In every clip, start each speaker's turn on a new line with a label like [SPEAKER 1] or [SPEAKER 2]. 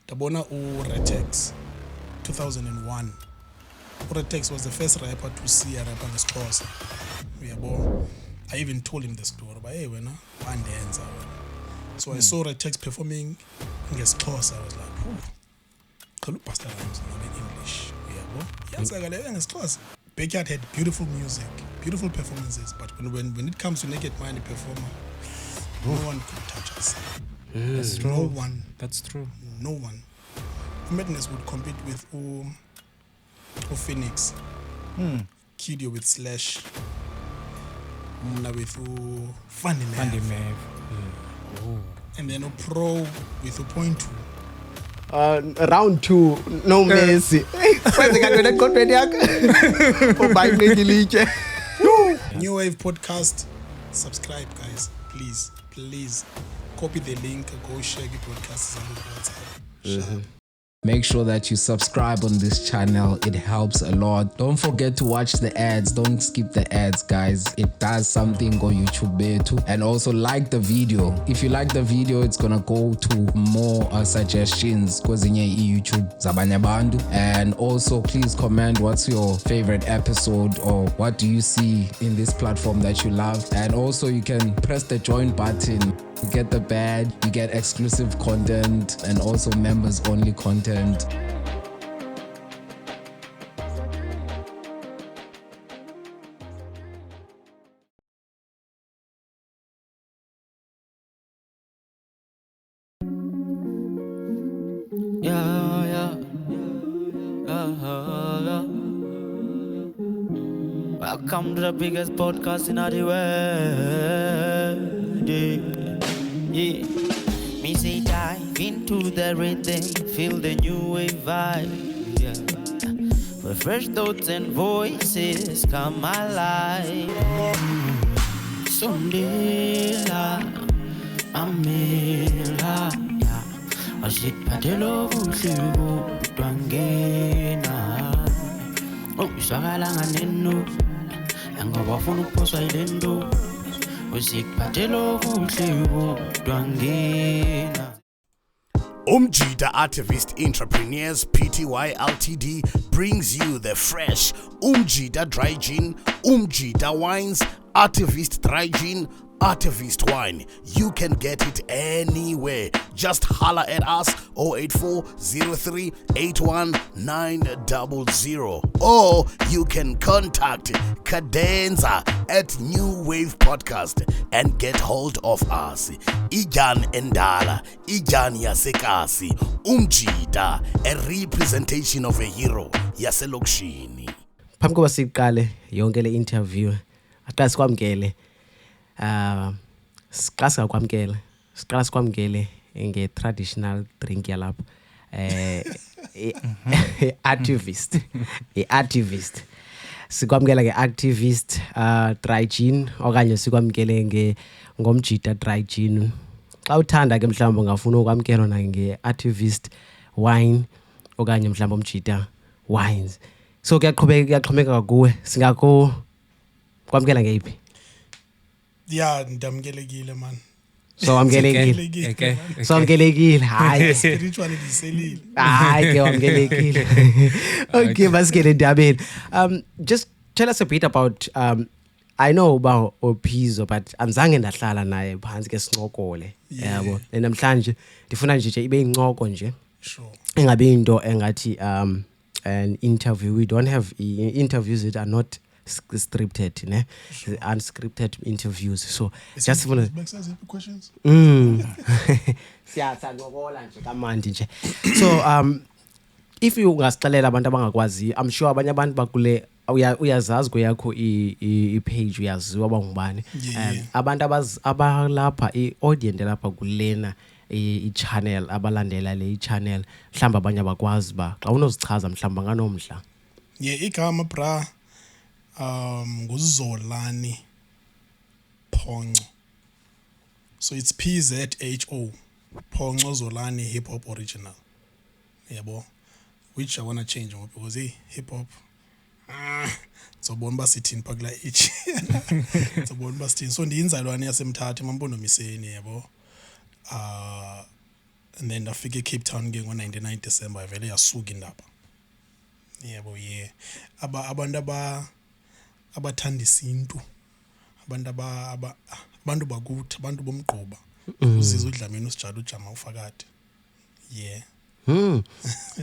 [SPEAKER 1] Dabona Retex 2001. Retex was the first rapper to see a rapper ngesixhosa. Uyabo. I even told him the story, but hey wena wandenza wena. So I saw Retex performing ngesixhosa. I was like, "Oh. Khulu Busta Rhymes in English." Uyabo. Yenzeka le ngesixhosa. Backyard had beautiful music, beautiful performances, but when it comes to Naked Money performer, no one could touch us.
[SPEAKER 2] That's true.
[SPEAKER 1] No one.
[SPEAKER 2] That's true.
[SPEAKER 1] No one. Madness would compete with Phoenix, Kidio with Slash, Muna with Funny
[SPEAKER 2] Funny
[SPEAKER 1] Mav,
[SPEAKER 2] Mav.
[SPEAKER 1] and then Pro with Point 2.
[SPEAKER 3] Round 2, no Messi. Kwenzeka ntoni eqondweni yakho? Ubayinekilitye.
[SPEAKER 1] New Wave Podcast. Subscribe, guys. Please. Copy the link. Go share the podcast on WhatsApp. Sure.
[SPEAKER 4] Make sure that you subscribe on this channel. It helps a lot. Don't forget to watch the ads. Don't skip the ads, guys. It does something on YouTube too. And also like the video. If you like the video, it's gonna go to more suggestions kwezinye YouTube zabanye abantu. And also please comment what's your favorite episode or what do you see in this platform that you love. And also you can press the join button. You get the badge, you get exclusive content and also members only content.
[SPEAKER 5] Yeah. Welcome to the biggest podcast in the world. Yeah. Me say dive into the rhythm, feel the new wave vibe. Yeah. Where fresh thoughts and voices come alive. Sondela, Amela, yeah. Ashipatelo kuhlibu twangena. Oh, shakalanga nenu, ngoba ufuna ukuphoswa yilento. Usikuphathela kuhlibu twangena.
[SPEAKER 6] Umjida Artivist Entrepreneurs Pty Ltd brings you the fresh Umjida Dry Gin, Umjida Wines, Artivist Dry Gin, Artivist Wine. You can get it anywhere. Just holla at us 084-03-81-900 or you can contact Cadenza at New Wave Podcast and get hold of us. Ijan Endala, Ijan Yasekasi, Umjida, a representation of a hero, Yaselokshini.
[SPEAKER 3] Phambi kokuba siqale yonke le interview, aqala sikwamkele. Siqala sikwamkele nge-traditional drink yalapha. Activist. I-activist. Sikwamkela nge-activist dry gin okanye sikwamkele ngomjida dry gin. Xa uthanda ke mhlawumbe ungafuna ukwamkelwa nge-activist wine okanye mhlawumbe umjida wines. So kuyaxhomeka kuwe. Singako kwamkela ngeyiphi?
[SPEAKER 1] Yeah, ndamkelekile man.
[SPEAKER 3] So amkelekile.
[SPEAKER 2] Okay.
[SPEAKER 3] So amkelekile. Hayi.
[SPEAKER 1] Spiritually diselile.
[SPEAKER 3] Hayi ke amkelekile. Okay, masikele ndabeni. Just tell us a bit about I know about Ophizo but anzange ndahlala naye phansi ke sincokole. Yabo. Namhlanje ndifuna nje ibe incoko nje.
[SPEAKER 1] Sure.
[SPEAKER 3] Engabe into engathi an interview. We don't have interviews that are not scripted, ne? Sure. Unscripted interviews. So just want
[SPEAKER 1] to questions.
[SPEAKER 3] Siyasancokola nje kamandi nje. So if you ungasixelela abantu abangakwazi, I'm sure abanye abantu bakule uyazazi kweyakho i-page uyaziwa bangubani. Abantu abalapha i-audience lapha kulena i-channel abalandela le channel mhlamba abanye abakwazi ba xa unozichaza mhlamba nganomdla.
[SPEAKER 1] Igama bra nguzolani Phonco. So it's PZHO. Phonco Zolani Hip Hop Original. Yabo. Which I want to change because hip hop sobona basithini phakula each. Sobona basithini. So ndiyinzalwane yasemthatha eMampondomiseni yabo. and then ndafika eCape Town ke ngo-99 December yavele yasuka indaba yebo abantu abathanda isintu abantu bakuthi abantu bomgquba uzizwe uDlamini uSijada ujama ufakade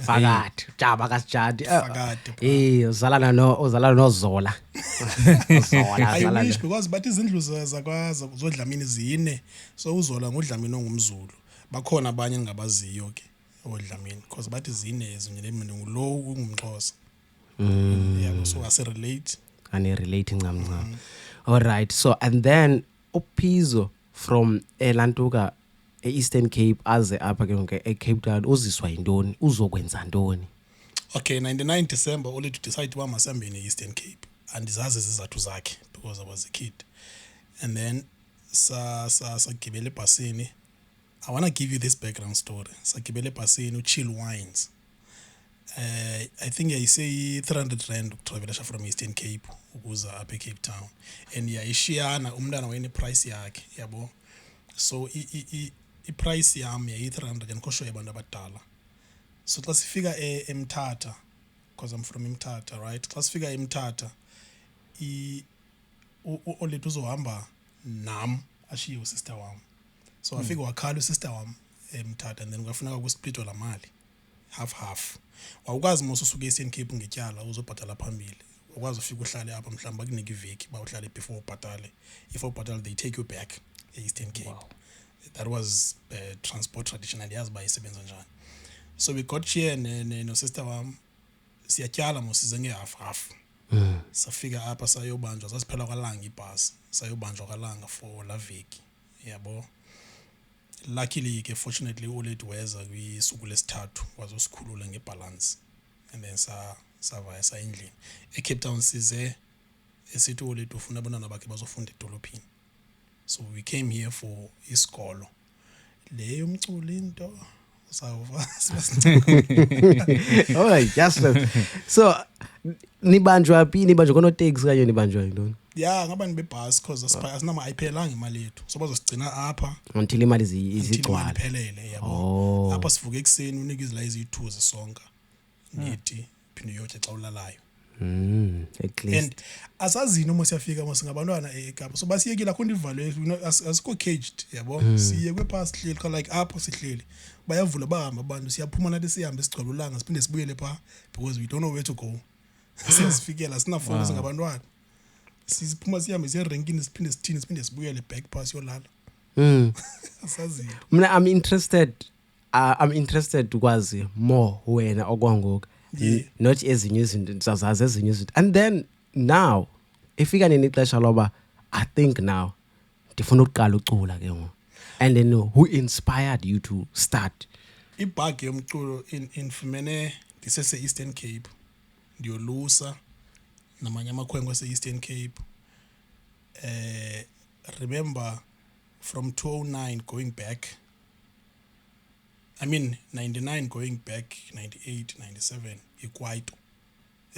[SPEAKER 3] Fakade Jaba kaSijada
[SPEAKER 1] Fakade,
[SPEAKER 3] uzalana noZola Zola
[SPEAKER 1] I wish because but izindlu zodlamini zine so uZola ngoDlamini ongumZulu bakhona abanye engabaziyo ke oDlamini because bathi zine ezinye mina ngulo ungumXhosa yabo so ase relate
[SPEAKER 3] ani relate ncam. All right, so and then uPhizo from eLantuka eEastern Cape aze apha ke ngoku eCape Town uziswa yintoni uzokwenza ntoni?
[SPEAKER 1] Okay, 99 December only to decide uba masambe eEastern Cape andizazi izizathu zakhe because I was a kid. And then sagibele ebhasini. I want to give you this background story. Sagibele ebhasini uChill Wines. I think I say 300 rand ukutravelisha from Eastern Cape ukuza apha eCape Town. And yayishiyana umntana wayene price yakhe, yabo. So i-price yami yayi 300 yankosho yabantu abadala. So xa sifika eMthatha because I'm from eMthatha, right? Xa sifika eMthatha olethu uzohamba nam ashiye usister wam. So afika wakhala usister wam eMthatha and then kwafuneka kusplitwe la mali half. Wawukwazi mose usuke eStern Cape ngetyala uzobhatala phambili. Ukwazi ufika uhlale apha mhlawumbe bakunike iveki ba uhlale before ubhatale. If ubhatala they take you back eStern Cape. Wow. That was transport traditional yazi ba isebenza njani. So we got here no sister wam siyatyala mosize ngehalf. Safika apha sayobanjwa sasiphela kwalanga ibhasi sayobanjwa kwalanga for la veki yabo. Luckily ke fortunately uLady Weza kwisuku lesithathu wazosikhulula ngebalance and then savaya sayendlini eCape Town size esithi uLady ufuna abantwana bakhe bazofunda edolophini. So we came here for isikolo leyo umculo into
[SPEAKER 3] All right, just so nibanjwa phi nibanjwa kono taxi kanye nibanjwa yintoni?
[SPEAKER 1] Yeah, ngabani bebus because asinama ayiphelanga imali yethu so bazosigcina apha
[SPEAKER 3] until imali izigcwala
[SPEAKER 1] iphelele yabo. Apha sivuka ekseni unika izila eziyi2 zesonka nithi phinde uyothe xa ulalayo.
[SPEAKER 3] At least.
[SPEAKER 1] And asazini uma siyafika mase ngabantwana eKapa so basiyekile akho ivalo asikho caged yabo. Siye kwepass hleli like apho sihleli bayavula bahamba abantu siyaphuma nathi sihambe sigcwala ulanga siphinde sibuyele pha because we don't know where to go. Siyasifikela sinafoni singabantwana siphuma sihambe siya rankini siphinde sithini siphinde sibuyele back pass yolala. Asazi
[SPEAKER 3] Mina I'm interested ukwazi more wena okwangoku. Not ezinye izinto sazazi ezinye izinto and then now ifika nini ixesha loba I think now ndifuna ukuqala ucula ke ngo and then who inspired you to start?
[SPEAKER 1] ibhag yomculo infumene disese Eastern Cape ndiyolusa namanye amakhwenkwe ase Eastern Cape. Remember from 2009 going back, I mean 99 going back 98 97 iKwaito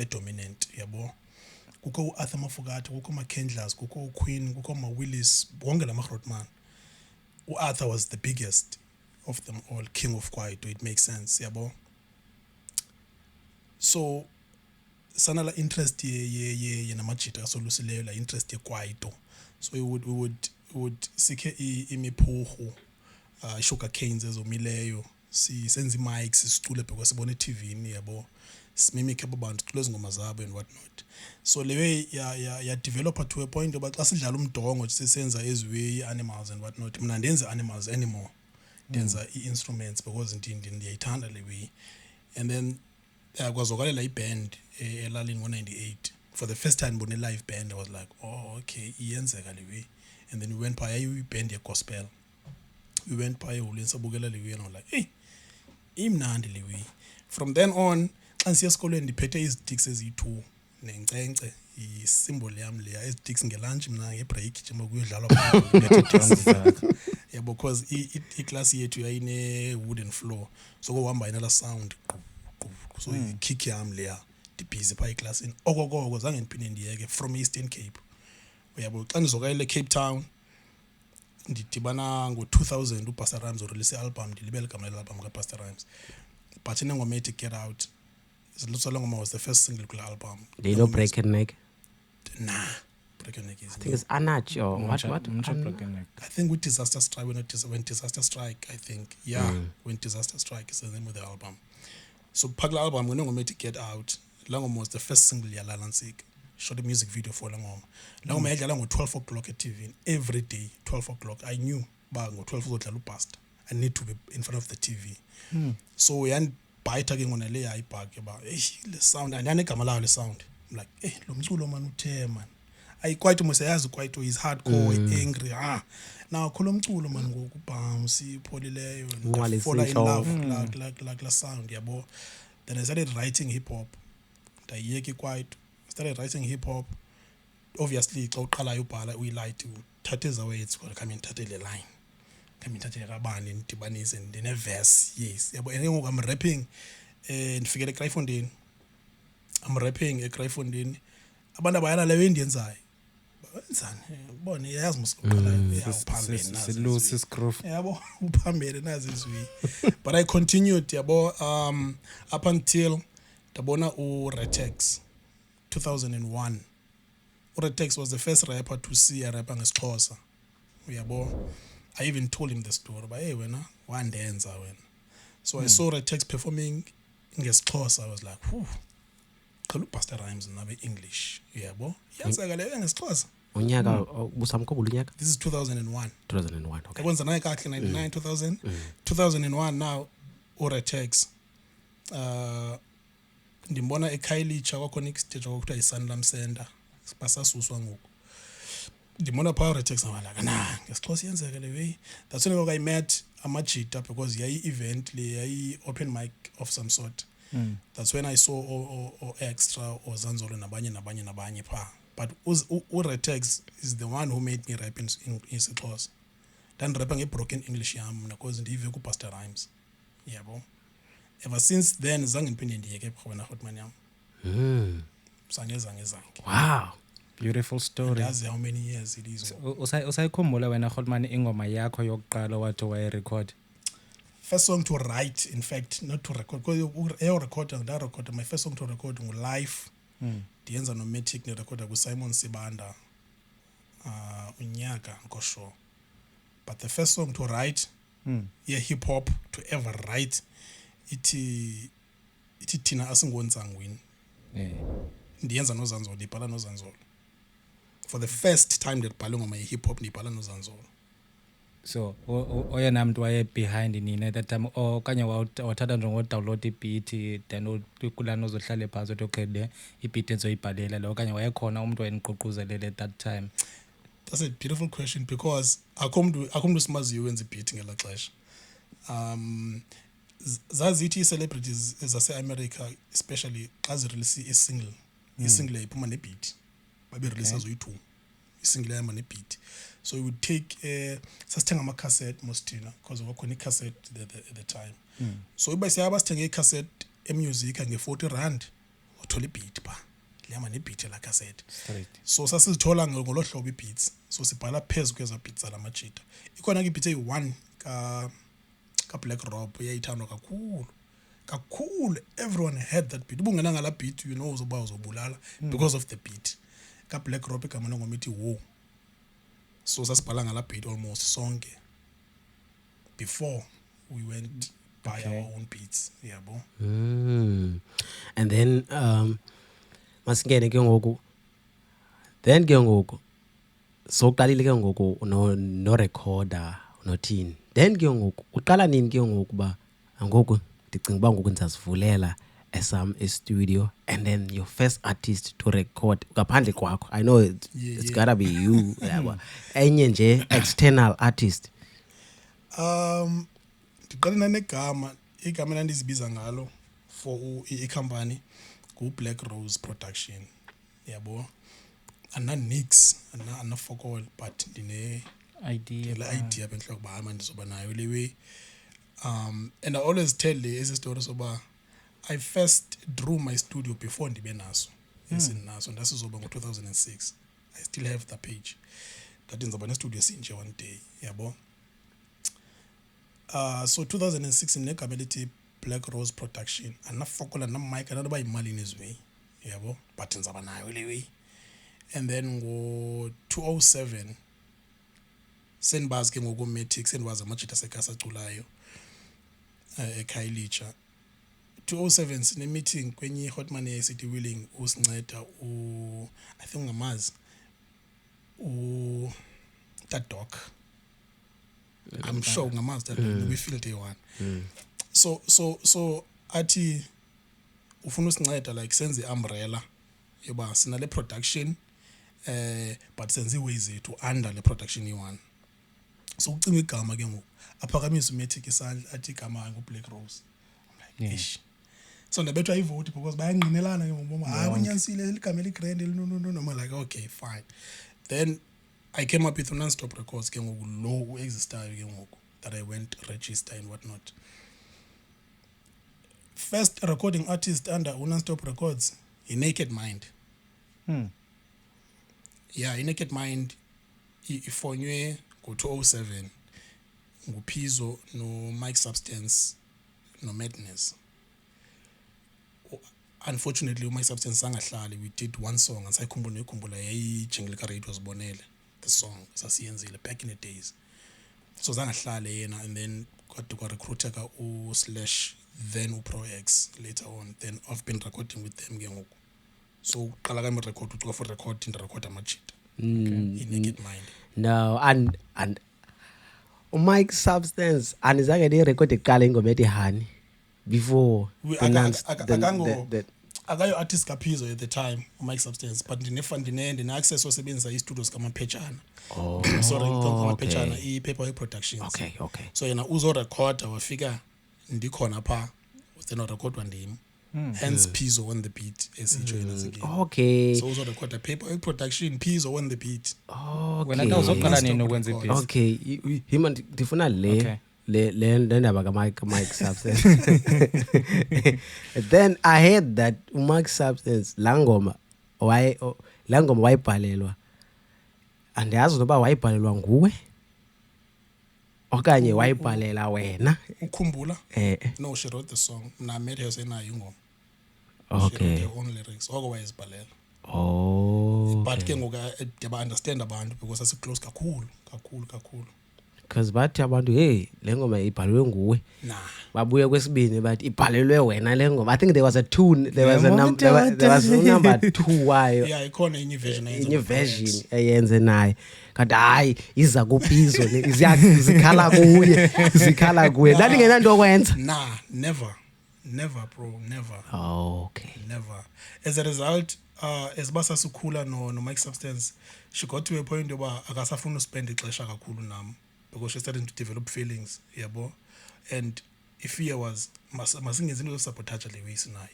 [SPEAKER 1] dominant yabo. Kukho uArthur Mafokate, kukho maKendlas, kukho uQueen, kukho maWillis, bonke lamaGrootman. uArthur was the biggest of them all, king of Kwaito. It makes sense yabo. So sanala interest ye namajita asolusileyo la interest yeKwaito. So we would seek imiphuhu sugar canes ezomileyo senze mics sicule because sibone TV yabo simimike abantu close ngoma zabo and what not. So le way ya developer to a point oba xa sidlala umdongo sisenza eziwe animals and what not. Mina ndenza animals anymore ndenza instruments because ndiyayithanda le way. And then kwazokalela iband elalini ngo98 for the first time bone live band. I was like, oh okay iyenzeka le way. And then we went by a band ye gospel. We went by uLensabukela le way and I was like, hey imnandi le way. From then on xa nsiya esikolweni ndiphethe izidicks eziyi2 nencence isymbol yam leya ezidicks ngelunch mina ngebreak njengoba kuyodlalwa phakathi yabo because iclass yethu yayine wooden floor so kuhamba inala sound so kick yam leya ndibhizi pha eclassini okokoko zange ndiphinde ndiyeke from Eastern Cape uyabo. Xa ndizokayele Cape Town ndidibana ngo-2000 uPastor Rhymes urelease i-album, ndilibele igama le-album kaPastor Rhymes, but inengoma ethi Get Out, Zilutshwa Ngoma was the first single kule album.
[SPEAKER 3] Do you know Break and Neck?
[SPEAKER 1] Nah, Break and Neck is
[SPEAKER 3] I think it's Anach or what?
[SPEAKER 1] I think with Disaster Strike, when Disaster Strike, I think, yeah, when Disaster Strike is the name of the album. So Pagla album, when I'm to Get Out, Langom was the first single Yala Lansik. Shot a music video for Langom. Langom had Langom 12 o'clock at TV every day, 12 o'clock. I knew bang 12 o'clock past. I need to be in front of the TV. So we and by tagging on a layer I park about the sound and I kamala the sound. I'm like, eh, Lomzulo man man. I quite almost say as quite is hardcore, angry. Now Kolomzulo man go bounce, polyle, fall in love, like the sound, yeah, boy. Then I started writing hip hop. I quite started writing hip hop. Obviously, we like to tattoos away. It's called come in tattoo the line. Come in tattoo the in Tibanese and in a verse. Yes, yeah, but anyway, I'm rapping and forget a cry from den. I'm rapping a cry from den. Abanda bayana le Indians I. Bon, yes, must go. But I continued, up until Tabona Retex 2001. Retex was the first rapper to see a rapper ngesixhosa. I even told him the story, but hey, one dance I went. So I saw Retex performing in ngesixhosa. I was like, whew. Pastor Rhymes nabe English. Yenzakale ngesixhosa.
[SPEAKER 3] Unyaka busamkhumbula unyaka?
[SPEAKER 1] This is 2001.
[SPEAKER 3] 2001. Okay.
[SPEAKER 1] Kwenza naye kahle 99 2000. 2001 now Retex. Ndimbona eKhayelitsha kwakhona istage okuthiwa iSanlam Center. Sibasasuswa ngoku. Ndimbona Power Retex ngala na ngesixhosa yenzeke le way. That's when I met Amajita because yayi event le yayi open mic of some sort. That's when I saw or Extra or Zanzolo nabanye pa. But Retex is the one who made me rap in Xhosa. Then rapping a broken English yam because ndive ku Pastor Rhymes. Yabo. Ever since then zange ngiphinde ndiyeke khona hotman yam. Zange.
[SPEAKER 2] Wow. Beautiful story.
[SPEAKER 1] That's how many years it is.
[SPEAKER 2] Usayikhumbula wena Hotman ingoma yakho yokuqala wathi wayirecord?
[SPEAKER 1] First song to write, in fact, not to record. Because I record my first song to record live. Ndiyenza nomatic ne recorder ku Simon Sibanda. Unyaka ngosho. But the first song to write, hip hop to ever write, iti thina asingonzangwini. Ndiyenza noZanzolo, ndibhala noZanzolo. For the first time that bhala ngoma hip hop ndibhala noZanzolo.
[SPEAKER 2] So oyena muntu waye behind nini at that time okanye wathatha nje ngodownload ibeat then kulana ozohlala phansi uthi okay le ibeat enzoyibhalela lo okanye wayekhona umuntu wayeniqoquzelele at that time?
[SPEAKER 1] That's a beautiful question because akomntu simaziyo wenza ibeat ngela xesha. Zazithi celebrities zase-America especially xa zirelease isingle iphuma nebeat babe release azoyi-2 isingle yama nebeat. So we would take sasithenga ama-cassette mostina because kwakhona i-cassette at the time. So iba siyaba sithenge i-cassette emusic nge-40 rand uthola ibeat pa liyama nebeat la cassette. So sasizithola ngolo hlobo ibeats. So sibhala phezu kweza beats ala Majita. Ikhona ke ibeat eyi-1 ka Black Rob yayithandwa kakhulu. Everyone had that beat. Ubungena ngala beat you know uzoba uzobulala because of the beat. Ka Black Rob igama lengoma ithi wo. So sasibhala ngala beat almost sonke before we went buy our own beats. Yabo.
[SPEAKER 3] And then masingene ke ngoku. Then ke ngoku soqalile ke ngoku no recorder nothini. Then ke ngoku uqala nini ke ngoku ba ngoku ndicinga ba ngoku ndizazivulela esam studio and then your first artist to record ngaphandle kwakho? I know it's gotta be you yabo. Enye nje external artist.
[SPEAKER 1] Ndiqala negama endizibiza ngalo for i-company ku Black Rose Production. Yabo. Ana-nix, ana-fokol but ndine idea benhloko ba manje ndizoba nayo le way. And I always tell the story soba I first drew my studio before ndibe naso. Esinaso ndasizoba ngo 2006. I still have the page. ngathi ndizawuba nestudio esinje one day yabo. So 2006 negama elithi Black Rose Production anafokola namike ananoba yimalini izwe yabo, but ndizaba nayo le way. And then ngo 2007 sendibazi ke ngoku Matic, sendibazi amajita sekasa aculayo eKhayelitsha. 2007 sine meeting kwenye Hotman eCity Willing usinceda I think ngamazi Tadok. I'm sure ngamazi Tadok we field one. So athi ufuna usinceda like senze umbrella yoba sina le production but senze ways to under le production one. So ucima igama ke ngoku aphakamisa uMatic isandla athi igama ngoBlack Rose. I'm like ish. So ndabethwa ivote because bayangqinelana ke ngoku hayi wanyanisile ligama eligrand no I'm like okay fine. Then I came up with Non-Stop Records ke ngoku lo existayo ke ngoku that I went register and whatnot. First recording artist under Non-Stop Records Naked Mind. Yeah, Naked Mind ifonywe ngo-2007 nguPizzo no Mike Substance no Madness. Unfortunately Mike Substance angahlali, we did one song asayikhumbula yayijingle ka-radio wasibonele the song sasiyenzile back in the days. So zangahlali yena, and then kwa recruiter ka u/ then uPro-X later on. Then I've been recording with them ke ngoku. So qala ka record uthi for recording amajita in Naked Mind.
[SPEAKER 3] No, and Mike Substance anizange ni record eqala ingoma ethi Honey before
[SPEAKER 1] akayo artist kaPizzo at the time Mike Substance, but ndine access osebenzisa i-studios kamaphetshana. Sorry, kamaphetshana i-Paper Productions.
[SPEAKER 3] Okay.
[SPEAKER 1] So yena uzo recorder wafika ndikhona pha then recordwa ndim. Hence Pizzo on the beat esitsho yena again.
[SPEAKER 3] Okay.
[SPEAKER 1] So uzo recorder Paper Production, Pizzo on the beat.
[SPEAKER 2] Wena ndawuzoqala nini ukwenza ibeat?
[SPEAKER 3] Okay, hima ndifuna le ndaba ka Mike Substance. Then I heard that Mike Substance la ngoma wayibhalelwa, andiyazi noba wayibhalelwa nguwe okanye wayibhalela wena.
[SPEAKER 1] Ukhumbula? No, she wrote the song. Na made her senayo ingoma.
[SPEAKER 3] Okay.
[SPEAKER 1] She wrote her own lyrics. Wayizibhalela. But ke ngoku ndiyaba understand abantu because asi close kakhulu.
[SPEAKER 3] Because bathi abantu hey le ngoma ibhalwe nguwe.
[SPEAKER 1] Nah.
[SPEAKER 3] Babuye kwesibini bathi ibhalelwe wena le ngoma. I think there was a tune, there was number 2 wayo.
[SPEAKER 1] Yeah, ikhona enye version
[SPEAKER 3] eyenze naye. Kanti hayi iza kuPizzo le zikhala kuye. Lali ngenanto okwenza.
[SPEAKER 1] Nah, never bro, never.
[SPEAKER 3] Okay.
[SPEAKER 1] Never. As a result, esibasa sikhula no Mike Substance, she got to a point yoba akasafuna uspend ixesha kakhulu nam because she started to develop feelings, yabo. And if fear was masingenzi into sabotage le way sinayo.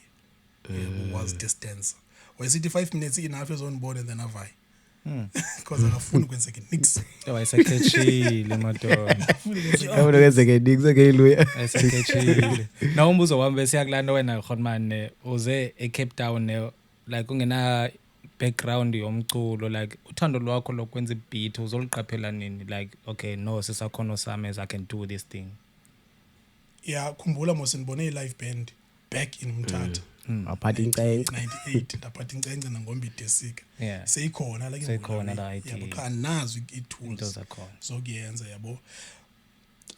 [SPEAKER 1] Yabo, was distance. Was it 5 minutes enough as on board and then avai? Because akafuna kwenzeke nix.
[SPEAKER 2] Wayesekhetshile madodana.
[SPEAKER 3] Awona kwenzeke nix ekeyiluya.
[SPEAKER 2] Wayesekhetshile. Na umbuzo wami bese yakulanda wena Hotman uze eCape Town like ungena background yomculo, like uthando lwakho lokwenza ibeat uzoliqaphela nini, like okay no sisakhono sami as I can do this thing?
[SPEAKER 1] Yeah, khumbula mos nibone live band back in Mthatha.
[SPEAKER 3] Aphathi incence
[SPEAKER 1] 98 ndaphathi incence nangombide sika.
[SPEAKER 2] Yeah.
[SPEAKER 1] Seyikhona la ke.
[SPEAKER 2] Seyikhona la
[SPEAKER 1] yabo, cha nazo i-tools zokuyenza yabo.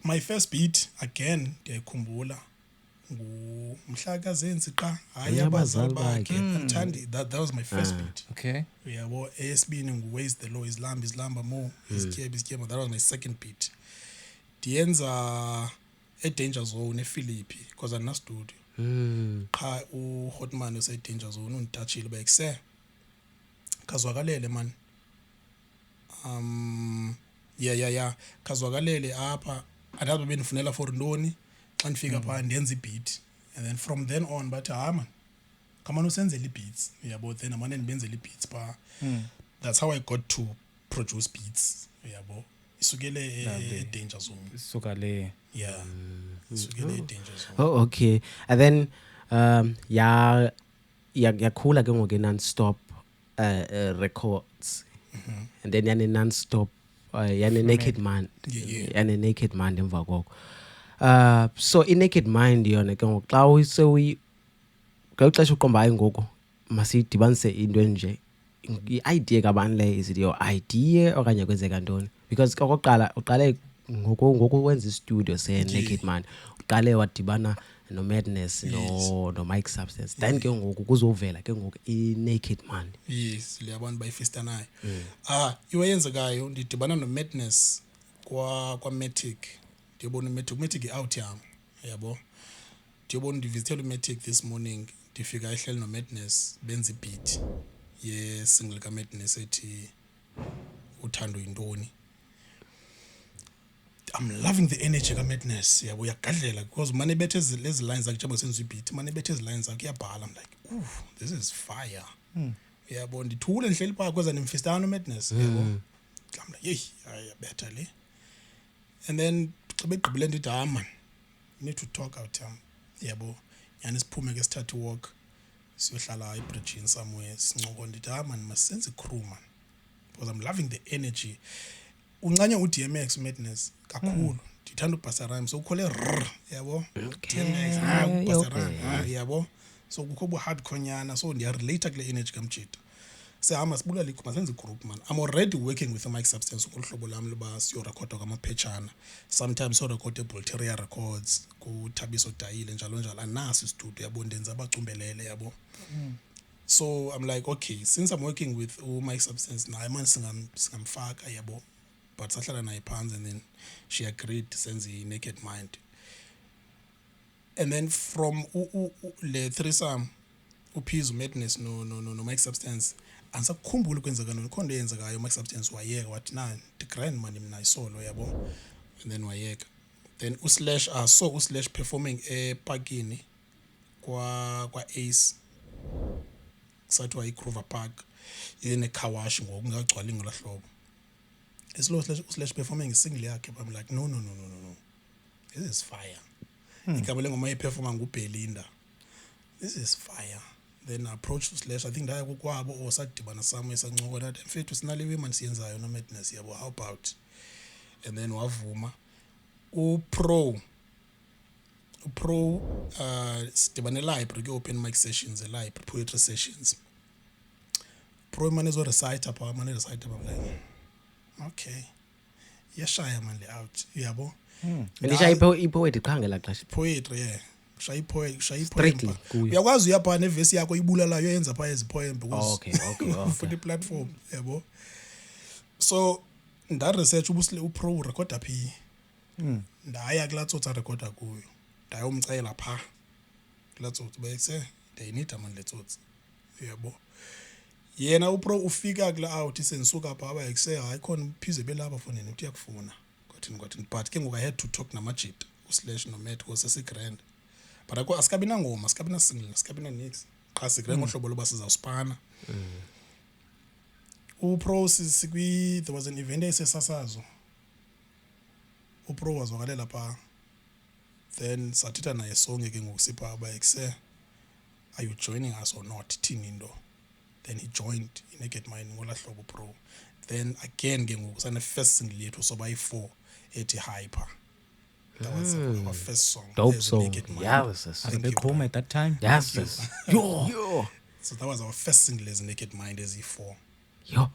[SPEAKER 1] My first beat again ndiyakhumbula ngumhla kaZenzi qa hayi abazali bakhe Mthandi. That was my first beat.
[SPEAKER 2] Okay.
[SPEAKER 1] Yabo, esibini Where's the Law, Islamba more Iskiyeba. That was my second beat. Ndiyenza eDanger Zone ePhilippi because ana studio. Cha uHotman useDanger Zone unditouchile bayekuse kazwakalele man. Yeah kazwakalele apha anabe benifunela for ntoni xa ndifika pha ndiyenza ibeat, and then from then on bathi man kamane usenzele beats, yabo. Then amane ndibenzele beats pa. That's how I got to produce beats, yabo. Isukele eDanger Zone.
[SPEAKER 2] Isukale.
[SPEAKER 1] Yeah. Isukele eDanger Zone.
[SPEAKER 3] Oh, okay. And then yakhula ke ngoku Non-Stop Records. And then yani Non-Stop yani Naked Mind.
[SPEAKER 1] Yeah.
[SPEAKER 3] Yani Naked Mind emva koko. So i Naked Mind yona ke ngoku xa uyi ngexesha uqomba hayi ngoku masidibanise into enje i-idea kabani le is it your idea okanye kwenzeka ntoni because okokuqala uqale ngoku wenza istudio se-Naked Mind uqale wadibana no-Madness no Mike Substance then ke ngoku kuzovela ke ngoku i-Naked Mind.
[SPEAKER 1] Yes, le abantu bayifista nayo. Iwayenzekayo ndidibana no-Madness kwa-Matic. Ndiyobona uMatic i-out yam, yabo. Ndiyobona ndivizithela uMatic this morning, ndifika ehleli no-Madness benza i-beat ye-single ka-Madness ethi uthando yintoni. I'm loving the energy ka-Madness, yabo, uyagadlela because mane bethe lezi lines zakhe njengoba senza i-beat, mane bethe ezi lines zakhe uyabhala. I'm like, ooh, this is fire. Yabo, ndithule ndihleli phaa kweza nemfistana uMadness, yabo. I'm like, hey, ayabetha le. And then xa begqibile ndithi man, you need to talk out, yabo. Yani siphume ke sithathe walk siyohlala eBridging somewhere sincoko ndithi man masenze crew man because I'm loving the energy. Uncanye uDMX Madness kakhulu. Ndithanda ubhasa rhyme so ukhole yabo. DMX ubhasa rhyme yabo. So kukho bu hardcore nyana so ndiya relate kule energy kaMjida. Sehamba sibulala masenze group man. I'm already working with Mike Substance ukuhlobo lami loba siyo record kwamaphetshana. Sometimes so record Bulteria Records ku Thabiso Dayile njalo njalo anasi studio yabo ndenza abacumbelele yabo. So I'm like, okay, since I'm working with Mike Substance now, man singamfaka yabo. But sahlala naye phansi and then she agreed to send the Naked Mind. And then from le threesome uPhizu Madness no Mike Substance ansakukhumbula kwenzeka ntoni khona yenzekayo Mike Substance wayeka wathi na grind man mina isolo yabo and then wayeka. Then uSlash saw uSlash performing eParkini kwa Ace sathiwa iGrover Park ine Kawash ngoku ngagcwala ngolahlobo. Slash performing a single yakhe but I'm like no this is fire. Igama lengoma eperforma nguBelinda. This is fire. Then I approached Slash, I think ndaya kukwabo or sadibana somewhere sancoko that mfethu sinale women siyenzayo no Madness yabo, how about. And then wavuma uPro sidibane library ke open mic sessions, a library poetry sessions. Pro man is recite up, man recite up. I'm like okay, yashaya man le out yabo.
[SPEAKER 3] Ndisha ipoetry qha ngela xesha.
[SPEAKER 1] Poetry yeah. Shayi poem.
[SPEAKER 3] Strictly kuyo.
[SPEAKER 1] Uyakwazi uyapha nevesi yakho ibulalayo yenza pha ezi poem because
[SPEAKER 3] okay.
[SPEAKER 1] for the platform yabo. So nda research uPro recorder phi. Ndaya kula tsotsa recorder kuyo. Ndayomcela pha. Kula tsotsa bayise they need man letsotsi. Yabo. Yena uPro ufika kula out sensuka pha abayekuse hayi khona uphize belapha fonini uthi yakufuna. Kwathini but ke ngoku I had to talk naMajida uSlash noMatt because segrand. But asikabi na ngoma, asikabi na single, asikabi na nix. Qha sigrand ngohlobo loba sizawuspana. uPro there was an event esesasazo. uPro wazwakalela pha. Then sathetha naye sonke ke ngoku sipha abayekuse are you joining us or not thini into. Then he joined iNaked Mind ngolahlobo uPro. Then again ke ngoku sana first single yethu soba yi4 ethi Hyper. That was our first song.
[SPEAKER 3] Dope song. Yeah,
[SPEAKER 2] Are they home at that time?
[SPEAKER 3] Yes. Yo.
[SPEAKER 1] So that was our first single as Naked Mind as E4.
[SPEAKER 3] Yo.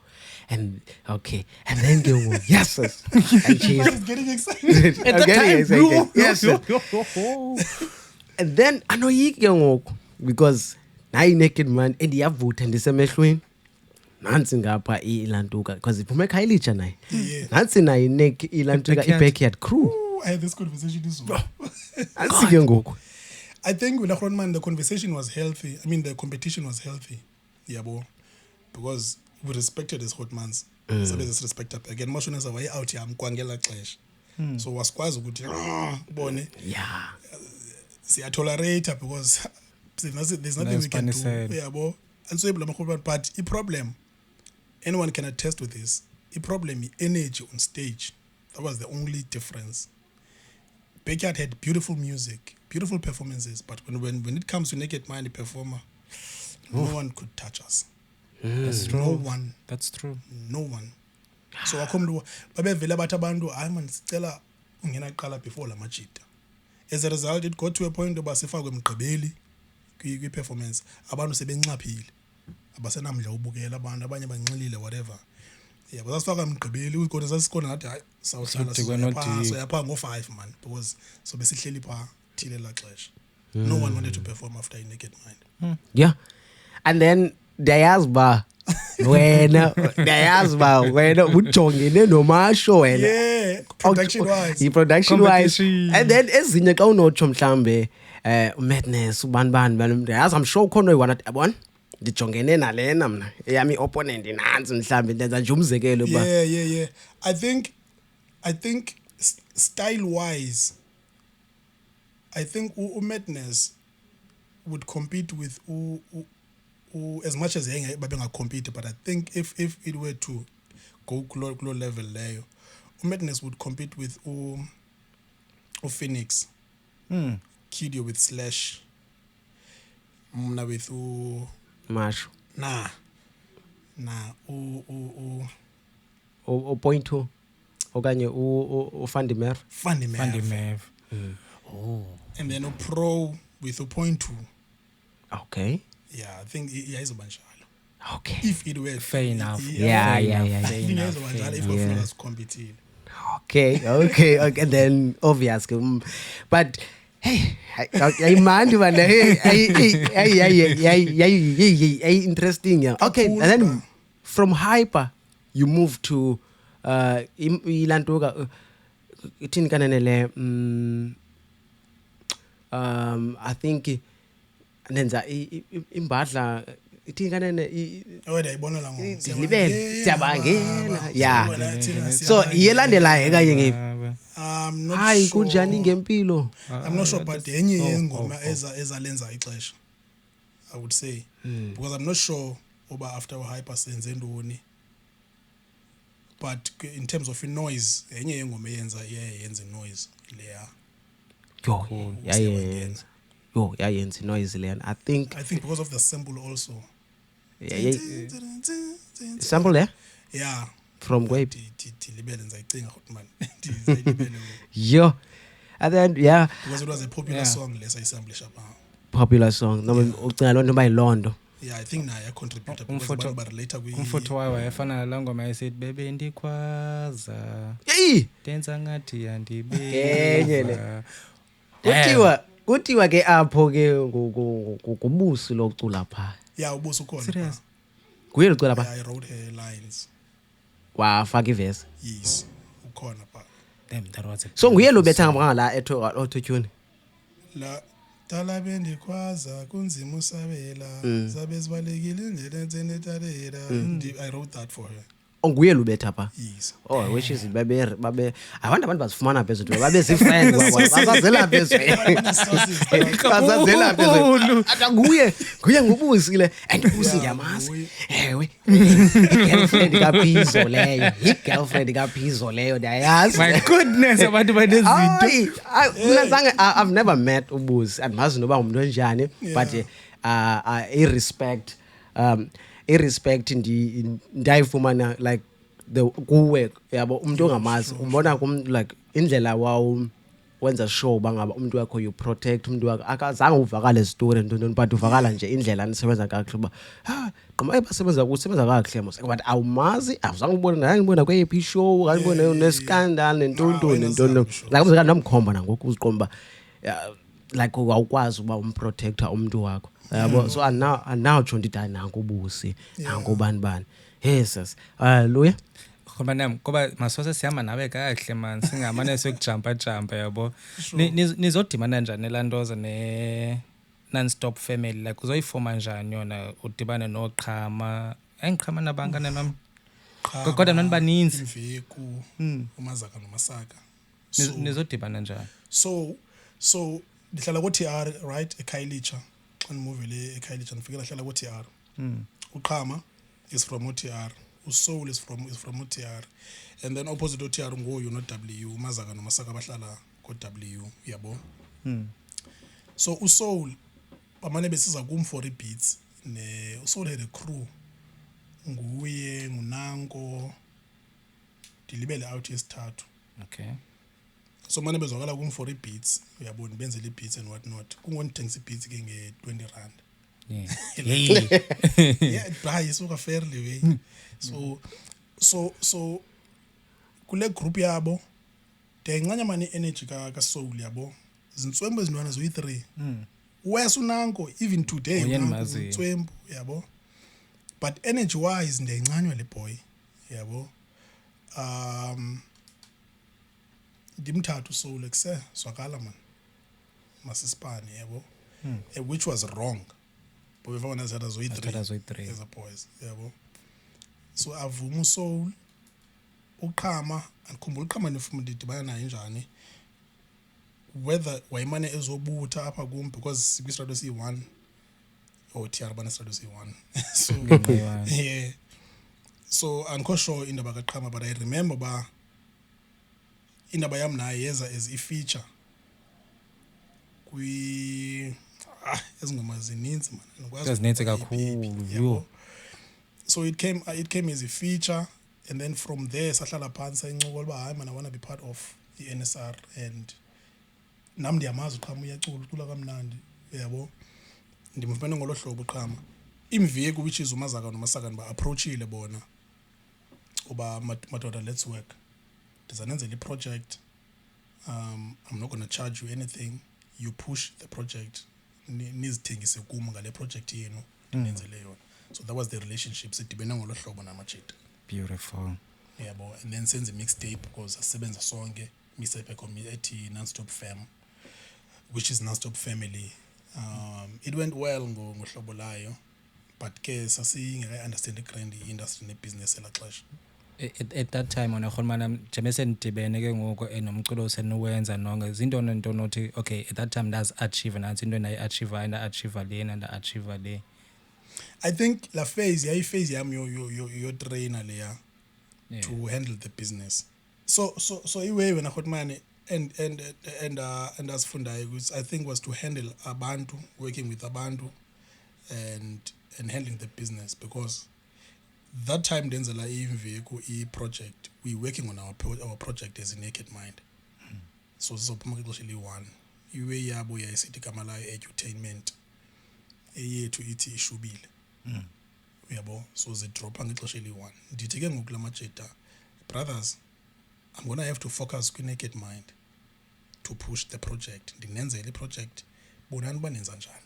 [SPEAKER 3] And okay. And then go yes. And she's
[SPEAKER 1] Getting excited.
[SPEAKER 3] I'm getting excited. Yes. And then I know you go because now Naked Mind and yavutha ndisemehlweni. Nansi ngapha ilantuka because iphume khayilitsha naye. Nansi naye ilantuka iBackyard Crew.
[SPEAKER 1] I had this conversation this one.
[SPEAKER 3] Asike ngoku.
[SPEAKER 1] I think with Ahronman the conversation was healthy. I mean the competition was healthy. Yabo. Because we respected his Hotmans. Sabe disrespect up again. Moshoneza waye out ya mkwangela xesha. So wasikwazi ukuthi bone.
[SPEAKER 3] Yeah.
[SPEAKER 1] Siya tolerate because there's nothing we can do. Yabo. And so but the problem anyone can attest with this. The problem is energy on stage. That was the only difference. Backyard had beautiful music, beautiful performances, but when it comes to Naked Mind, the performer, no one could touch us.
[SPEAKER 2] That's true.
[SPEAKER 1] No one.
[SPEAKER 2] That's true.
[SPEAKER 1] No one. so wakho umuntu babevele bathi abantu hayi man sicela ungena qala before la majita. As a result it got to a point oba sifakwe emgqibeli kwi performance abantu sebencaphile abasenamdla ubukela abantu abanye banxilile whatever. Yeah, but sasifaka emgqibeli ukhona sasikhona ngathi hayi sawuhlala soyapha ngo5 man because so besihleli pha thile la xesha. No one wanted to perform after a Naked Mind.
[SPEAKER 3] Yeah. And then Diasba wena ujongene nomasho wena.
[SPEAKER 1] Yeah, production wise.
[SPEAKER 3] Production wise. And then ezinye xa unotsho mhlambe Madness ubani yazi I'm sure khona uyiwana yabona ndijongene nalena mna eyami opponent nansi mhlambe ndenza nje umzekelo ba.
[SPEAKER 1] Yeah. I think style wise I think Madness would compete with as much as babenga compete, but I think if it were to go low level leyo Madness would compete with Phoenix. Kidio with Slash. Mna with
[SPEAKER 3] Masho.
[SPEAKER 1] Nah.
[SPEAKER 3] Point 2 okanye uFandimer.
[SPEAKER 2] Fandimev.
[SPEAKER 1] And then Pro with point 2.
[SPEAKER 3] Okay.
[SPEAKER 1] Yeah, I think iyayizoba njalo.
[SPEAKER 3] Okay.
[SPEAKER 1] If it were
[SPEAKER 2] Fair enough.
[SPEAKER 3] Yeah.
[SPEAKER 1] I think iyayizoba njalo if Flawless compete.
[SPEAKER 3] Okay. And then obvious. But hey, I mind man. Hey, interesting. Yeah. Okay, and then from Hyper, you move to ilantoka ithini kanenele I think nenza imbadla ithini kanene
[SPEAKER 1] Ndiyayibona la ngoku.
[SPEAKER 3] Siyabangena. Yeah. So yelandelayo kanye ngiphi?
[SPEAKER 1] I'm not
[SPEAKER 3] Hayi
[SPEAKER 1] sure.
[SPEAKER 3] kunjani ngempilo?
[SPEAKER 1] I'm not sure, but enye yengoma ezalenza ixesha, I would say, because I'm not sure oba after Hyper senze ntoni, but in terms of noise enye yengoma yenza noise leya.
[SPEAKER 3] Yayenza noise leya. I think
[SPEAKER 1] because of the sample also.
[SPEAKER 3] Sample there
[SPEAKER 1] Yeah.
[SPEAKER 3] from where?
[SPEAKER 1] Libele ngizayicinga ukuthi man. Ndizayibele.
[SPEAKER 3] Yo. And then
[SPEAKER 1] Because it was a popular song less I sample shapa.
[SPEAKER 3] popular song. No ucinga lonto bayilondo.
[SPEAKER 1] Yeah, I think naye contributor because abantu ba later kwi
[SPEAKER 2] Umfutho wayo wayefana la ngoma esithi bebe ndikhwaza
[SPEAKER 3] Hey.
[SPEAKER 2] denza ngathi
[SPEAKER 3] Enye
[SPEAKER 2] yandibe.
[SPEAKER 3] le. Kuthiwa ke apho ke kubusi lokucula pha.
[SPEAKER 1] Yeah, ubuso khona.
[SPEAKER 2] Serious?
[SPEAKER 3] Kuye lucula pha.
[SPEAKER 1] I wrote her lines.
[SPEAKER 3] Wafaka iverse.
[SPEAKER 1] Yes, ukhona pha.
[SPEAKER 2] Damn, that was it.
[SPEAKER 3] So nguye lo betha ngala auto tune.
[SPEAKER 1] La dala bendikwaza kunzima usabela zabe zibalekile indlela enzenetalela. I wrote that for her.
[SPEAKER 3] Nguye lo betha pha.
[SPEAKER 1] Yes.
[SPEAKER 3] Oh, which is babe I want abantu bazifumana phezulu babe zifriend basazela phezulu. Basazela phezulu. Nguye ngubusi le and ubusi ngiyamazi. Ewe. Girlfriend kaPhizo leyo. Girlfriend kaPhizo leyo ndiyayazi.
[SPEAKER 2] My goodness, abantu banezinto.
[SPEAKER 3] Mina zange I've never met ubusi andimazi noba umuntu onjani but irrespect ndayifumana like the kuwe yabo umuntu ongamazi ubona kum like indlela wawo wenza show bangaba umuntu wakho you protect umuntu wakho akazange uvakale story ntoni but uvakala nje indlela anisebenza kakuhle ba gqoma ebasebenza kusebenza kakuhle mos but awumazi awuzange ubone ngibona kweyiphi show ngibona nescandal nentontoni like uzeka namkhomba nangoku uziqomba like awukwazi uba umprotector umuntu wakho yabo so now Chondita nangu ubusi nangu bani Jesus haleluya
[SPEAKER 2] Ngoba nami kuba masose sihamba nawe kahle man singamane sokujumpa yabo nizodimana kanjani elantoza ne non-stop family like uzoyifoma njani yona udibane noqhama engiqhama nabangana nami kodwa nani baninzi
[SPEAKER 1] Imveku uMazaka noMasaka
[SPEAKER 2] nizodibana njani
[SPEAKER 1] so ndihlala ku TR right eKhayelitsha xa move le eKhayelitsha ndifikela hlala ku TR uqhama is from UTR uSoul is from UTR and then opposite UTR ngoyu no W uMazaka noMasaka bahlala ku W yabo so uSoul bamane besiza kum for beats ne uSoul had a crew nguye ngunanko ndilibele out yesithathu.
[SPEAKER 2] Okay.
[SPEAKER 1] So manje bezwakala kum for i-beats uyabona benzela i-beats and what not kungondithengisa i-beats ke nge-20 rand.
[SPEAKER 2] Yeah.
[SPEAKER 1] Yeah, bhayi isuka fairly way. So kule group yabo ndiyayincanya mani i-energy ka-soul yabo zintswembu ezintwana zoyi-3 wesa unanko even today unanko zintswembu yabo but energy wise ndiyayincanywa le boy yabo ndimthathu soul ekuse zwakala man masisipani yabo which was wrong but if one zata zoyi-3 as a boys yabo so avuma soul uqhama andikhumbula uqhama nifuma ndidibana naye njani whether wayimane ezobutha apha kum because kwi-strato C1 or TR bana strato C1 so yeah so andikho sure indaba kaqhama but I remember ba indaba yam naye yeza as i-feature ezingoma zininzi man
[SPEAKER 2] zininzi kakhulu
[SPEAKER 1] so it came as a feature and then from there sahlala phansi sayincokola uba hayi man I want to be part of i-NSR and nam ndiyamazi uqhama uyacula kamnandi yabo ndimfumene ngolo hlobo uqhama imveki which is umazaka nomasakani ba-approachile bona uba madoda let's work ndizanenzela i-project I'm not going to charge you anything you push the project nizithengise kum ngale project yenu nenzele yona so that was the relationship sidibene ngolo hlobo namajita.
[SPEAKER 2] Beautiful.
[SPEAKER 1] Yabo and then senze mixtape because asebenza sonke mixtape ethi Non-Stop Fam which is Non-Stop Family. It went well ngohlobo layo but ke sasingeke understand the industry ne-business elaxesha.
[SPEAKER 2] At that time ona khona njengoba senidibene ke ngoku enomculo seniwenza nonke izinto nento nothi okay at that time ndazi achieve nansi into nayi-achieve nda-achieve lena nda-achieve le.
[SPEAKER 1] I think la phase yayi-phase yami yo trainer leya to handle the business so iway wena Khotmane and asifundayo ukuthi I think was to handle abantu, working with abantu and handling the business because that time ndenzela imveku i-project we working on our project as a Naked Mind so sizophuma kwixesha eli-1 iway yabo yayisithi igama layo edutainment eyethu ithi ishubile uyabo so zidropha ngexesha eli-1 ndithi ke ngoku lamajita brothers I'm gonna have to focus kwi-Naked Mind to push the project ndinenzela i-project bonani uba nenza njani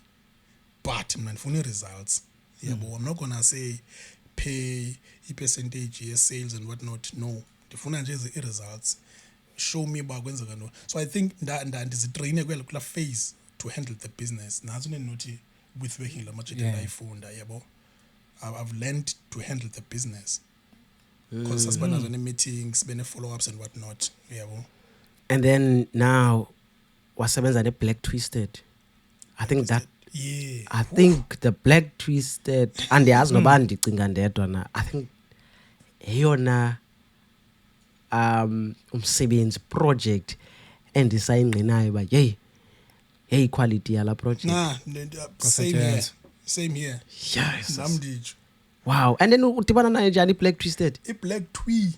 [SPEAKER 1] but mna ndifuna i-results yabo I'm not gonna say pay i-percentage ye-sales and what not no ndifuna nje i-results show me uba kwenzeka no so I think ndizitrayine kula phase to handle the business nazo nenothi with working lamajita ndayifunda yabo I've learned to handle the business because sasibanazo ne-meetings bene-follow-ups and what not yabo.
[SPEAKER 3] And then now wasebenza ne-Black Twisted I think that I think the Black Twisted andiyazi noba ndicinga ndedwa na I think eyona umsebenzi project endisayingqinayo uba hey quality yala project.
[SPEAKER 1] Same here.
[SPEAKER 3] Yes.
[SPEAKER 1] Namdiju.
[SPEAKER 3] Wow. And then udibana naye njani i-Black Twisted?
[SPEAKER 1] I-Black Twee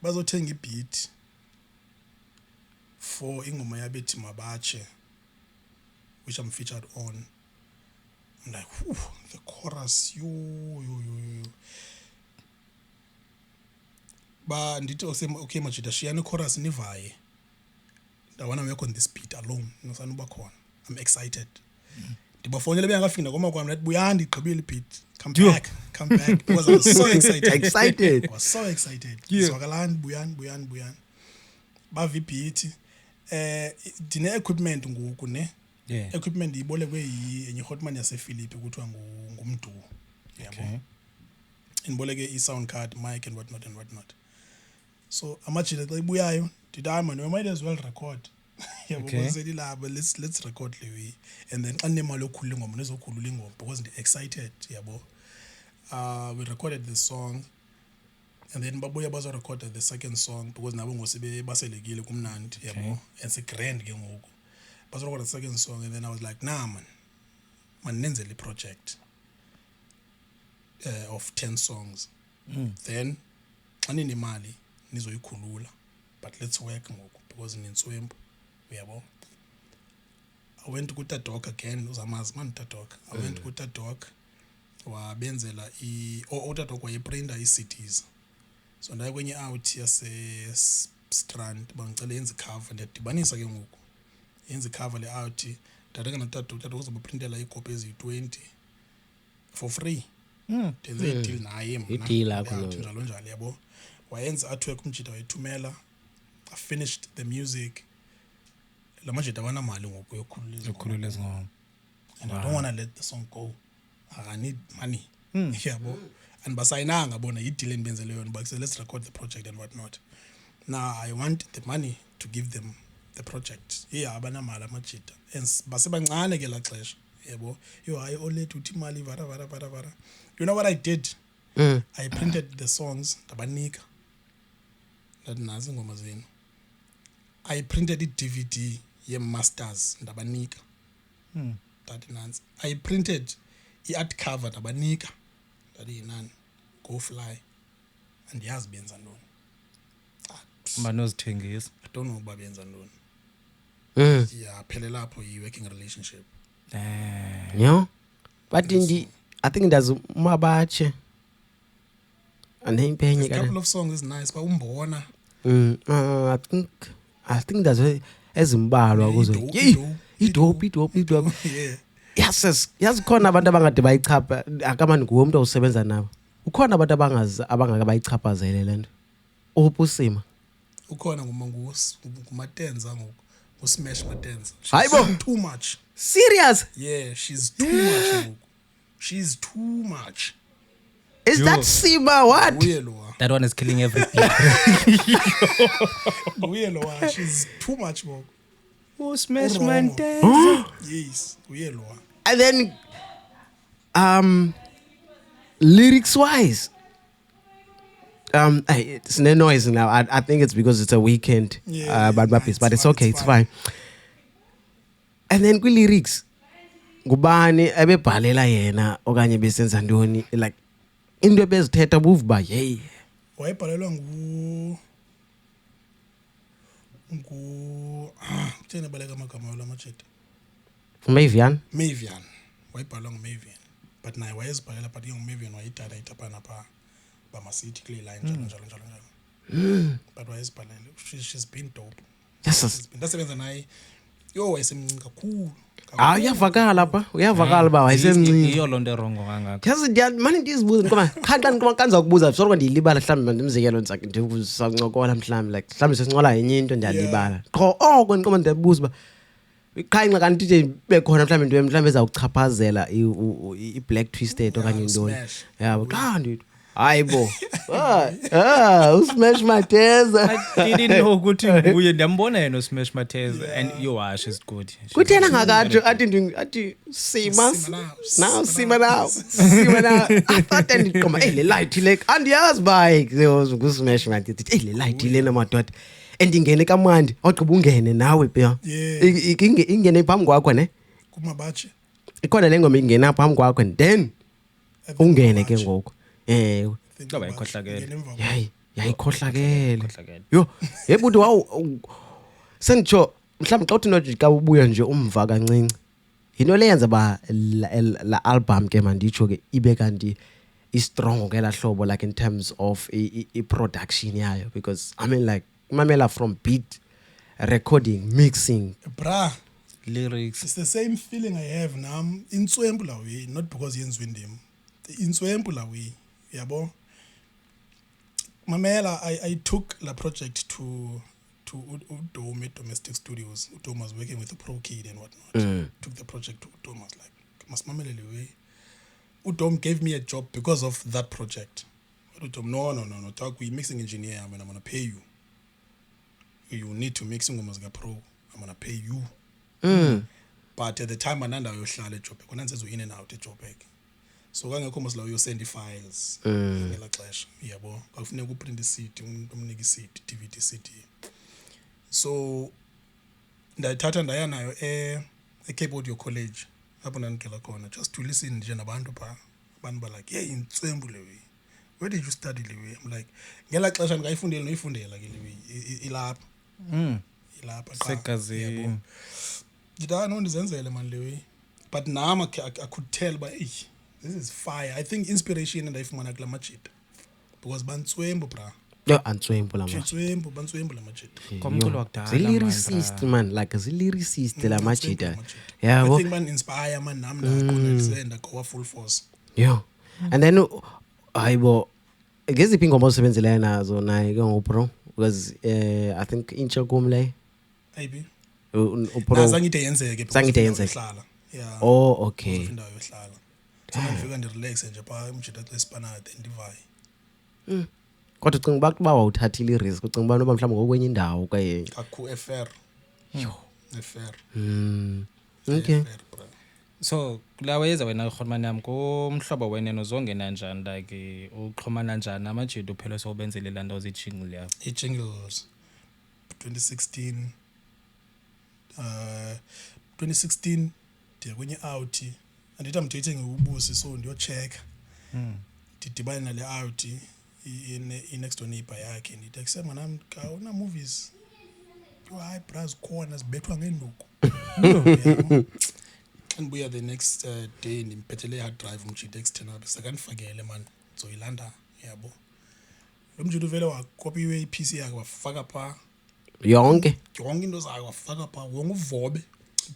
[SPEAKER 1] bazothenga i-beat for ingoma yabethi Mabache which I'm featured on. I'm like, whew, the chorus yo. Ba ndithi okay majita shiyani chorus nivaye. I want to work on this beat alone. Nosanuba khona. I'm excited. Ndibafonele bengafika ngoma kwami let buyandi igqibile beat. Come back because I was so excited. I was so excited. Zwakalani buyani. Ba beat dine equipment ngoku ne. Equipment ibolekwe enye Hotman yase Philip kuthiwa ngumdu. Yabo. Inboleke i-sound card, mic and what not. So amajita xa ibuyayo did I man we might as well record. Yabo let's record le and then xa nemali yokhulula ingoma nezokhulula ingoma because I'm excited yabo. We recorded the song and then babuya bazo record the second song because nabo ngosibe baselekile kumnandi yabo and it's grand ke ngoku. Bazo record the second song and then I was like nah man nenzele project of 10 songs then xa ninemali nizoyikhulula, but let's work ngoku because nintswempu, uyabo. I went kuTadok again, uzamazi man Tadok. I went kuTadok wabenzela uTadok wayeprinta ii-CDs. So ndaye kwenye out yase Strand bangicela yenze cover, ndiyadibanisa ke ngoku. Yenze cover le out, ndathenga noTadok uzobaprintela iikopi eziyi-20 for free. Ndenze i-deal naye mna.
[SPEAKER 3] I-deal yakho
[SPEAKER 1] njalo njalo, yabo. Wayenza artwork umjida wayithumela. I finished the music. La majida banamali ngoku
[SPEAKER 2] Yokhulula izingoma.
[SPEAKER 1] And I don't want to let the song go. I need money. Yabo. And basayinanga bona i-deal endibenzele yona, but let's record the project and whatnot. Now I want the money to give them the project. Abanamali amajida. And basebancane ke la xesha. Yabo. Yo hayi olethu uthi imali vara. You know what I did? I printed the songs ndabanika. That nazi ngoma zenu. I printed i-DVD ye-masters ndabanika. That nansi. I printed i-art cover ndabanika. That inani. Go fly. And yazi benza ntoni.
[SPEAKER 2] Banozithengisa.
[SPEAKER 1] I don't know uba benza ntoni. Yaphelela lapho i-working relationship.
[SPEAKER 3] Yeah. But I think there's Mabache. And then paying
[SPEAKER 1] A couple of songs is nice, but umbona.
[SPEAKER 3] I think that's ezimbalwa kuzo. Idope.
[SPEAKER 1] Yeah.
[SPEAKER 3] Yes khona abantu abangade bayichapha akamani nguwe umuntu osebenza nabo. Ukhona abantu abangaka bayichaphazele lento. Opusima.
[SPEAKER 1] Ukhona ngumatenza ngoku. Usmash Matenza.
[SPEAKER 3] Hayibo.
[SPEAKER 1] Too much.
[SPEAKER 3] Serious?
[SPEAKER 1] Yeah, she's too much ngoku. She's too much.
[SPEAKER 3] Is that Sima what?
[SPEAKER 1] Nguye lowa.
[SPEAKER 2] That one is killing every beat.
[SPEAKER 1] Nguye lowa. She's too much ngoku.
[SPEAKER 2] Smash
[SPEAKER 1] Urongo.
[SPEAKER 2] Matenza.
[SPEAKER 1] Yes, nguye lowa.
[SPEAKER 3] And then lyrics wise it's no noise now. I think it's because it's a weekend.
[SPEAKER 1] Yeah,
[SPEAKER 3] But it's
[SPEAKER 1] fine,
[SPEAKER 3] okay, it's fine. And then lyrics ngubani ebebhalela yena okanye besenza ntoni, like into ebezithetha buve ba hey
[SPEAKER 1] Wayebhalelwa kutheni baleka amagama wala majida.
[SPEAKER 3] Mavian.
[SPEAKER 1] Mavian. Wayebhalwa nguMavian. But naye wayezibhalela, but nguMavian wayidirect phana pha bamasithi kule line njalo. But wayezibhalele. She's been dope.
[SPEAKER 3] Yes.
[SPEAKER 1] Ndasebenza naye. Yo wayesemncinci kakhulu.
[SPEAKER 3] Uyavakala ba wayesemncinci.
[SPEAKER 2] Iyo lonto erongo kangaka.
[SPEAKER 3] Yazi manje ndizibuza ngoba xa kanza ukubuza solo ndiyilibala mhlawumbe ndimzekelo ndisancokola mhlawumbe like mhlawumbe sesincola yenye into ndiyalibala. Qho ngoba ndiyabuza ba iqhayiqa kanti nje bekhona mhlawumbe ezawuchaphazela i-Black Twisted okanye intoni. Yabo xa ndithi hayibo. Usmash Matenza.
[SPEAKER 2] I didn't know ukuthi nguye, ndiyambona yena Smash Matenza and she's good.
[SPEAKER 3] Kuthena ngakathi athi Sima now. I thought ndiqoma le light le andiyazi ba Smash Matenza le light le namadoda endingene kamandi awugqiba ungene nawe phela. Ingene phambi kwakho ne
[SPEAKER 1] Kumabache.
[SPEAKER 3] ikhona le ngoma ingena phambi kwakho and then ungene ke ngoku.
[SPEAKER 2] Ngoba ikhohlakele.
[SPEAKER 3] Yayikhohlakele. Yo, yebuthi senditsho mhlawumbe xa uthi nojika ubuya nje umva kancinci. Yinto leyenza ba la album ke manditsho ke ibe kanti i-strong ke la hlobo like in terms of i-production yayo, because I mean like mamela from beat, recording, mixing.
[SPEAKER 1] Bra.
[SPEAKER 2] Lyrics.
[SPEAKER 1] It's the same feeling I have now. Intswempu la way, not because yenziwe ndim. Intswempu la way. Yabo. Mamela, I took la project to Udome Domestic Studios. Udome was working with the Pro Kid and whatnot. Took the project to Udome. I was like, Masmamele way. Udome gave me a job because of that project. Udome, no. Talk, we mixing engineer. I'm gonna pay you. You need to mix ngoma pro. I'm gonna pay you. But at the time ananda uyohlala eJoburg. Kona senzo in and out eJoburg. So kangekho mos la uyosend files ngela xesha. Yabo. Akufuneka uprint i-CD, umnika i-CD, DVD CD. So ndayithatha ndaya nayo eCape Audio College apho ndandikela khona just to listen nje nabantu pha. Abantu ba like, "Hey, intswembu le way." where did you study Lewe? I'm like, ngela xesha ndikayifundela noyifundela ke Lewe ilapha. Ilapha qha.
[SPEAKER 2] Segazini.
[SPEAKER 1] Did I know ndizenzele man Lewe? But now I could tell by this is fire. I think inspiration and ndayifumana kula majita. Because bantswembo bra.
[SPEAKER 3] Yo antswembo lama.
[SPEAKER 1] Bantswembo la majita.
[SPEAKER 2] Komculo wakudala.
[SPEAKER 3] Zilyricist man, like zilyricist la majita.
[SPEAKER 1] I
[SPEAKER 3] Yeah,
[SPEAKER 1] think man inspire man nam ndaqonda go full force.
[SPEAKER 3] yo. And then hayibo ngeziphi ingoma osebenzele nazo naye ke ngopro because I think intsha kumle
[SPEAKER 1] Maybe.
[SPEAKER 3] upro.
[SPEAKER 1] Zange ide yenzeke
[SPEAKER 3] Zange ide yenzeke.
[SPEAKER 1] Hlala. Yeah.
[SPEAKER 3] Oh okay.
[SPEAKER 1] Indawo yohlala. Sana ndifika ndirelax nje pha umjita xa ispanade ndivaye.
[SPEAKER 3] Kodwa ucinga uba kuba wawuthathile i-risk ucinga uba noba mhlawumbi ngokwenye indawo kwaye
[SPEAKER 1] Kaku FR. FR.
[SPEAKER 3] okay.
[SPEAKER 1] FR bra.
[SPEAKER 2] So kula wayeza wena Khotmani yam kumhlobo wenene uzongena njani like uxhumana njani amajita uphela sowubenzele laa nto zitshinqile yapha.
[SPEAKER 1] I-jingles 2016 2016 ndiya kwenye out andithi I'm dating ubusi so ndiyochecka ndidibane nale out i-next door neighbor yakhe ndithi accept manam ka una movies hayi bras khona zibethwa ngenduku xa ndibuya the next day ndimpethele i-hard drive umjita external sekandifakele man so ilanda yabo lo mjita uvele wakopiwe i-PC yakhe wafaka phaa
[SPEAKER 3] Yonke.
[SPEAKER 1] yonke into zakhe wafaka phaa wonke uvobe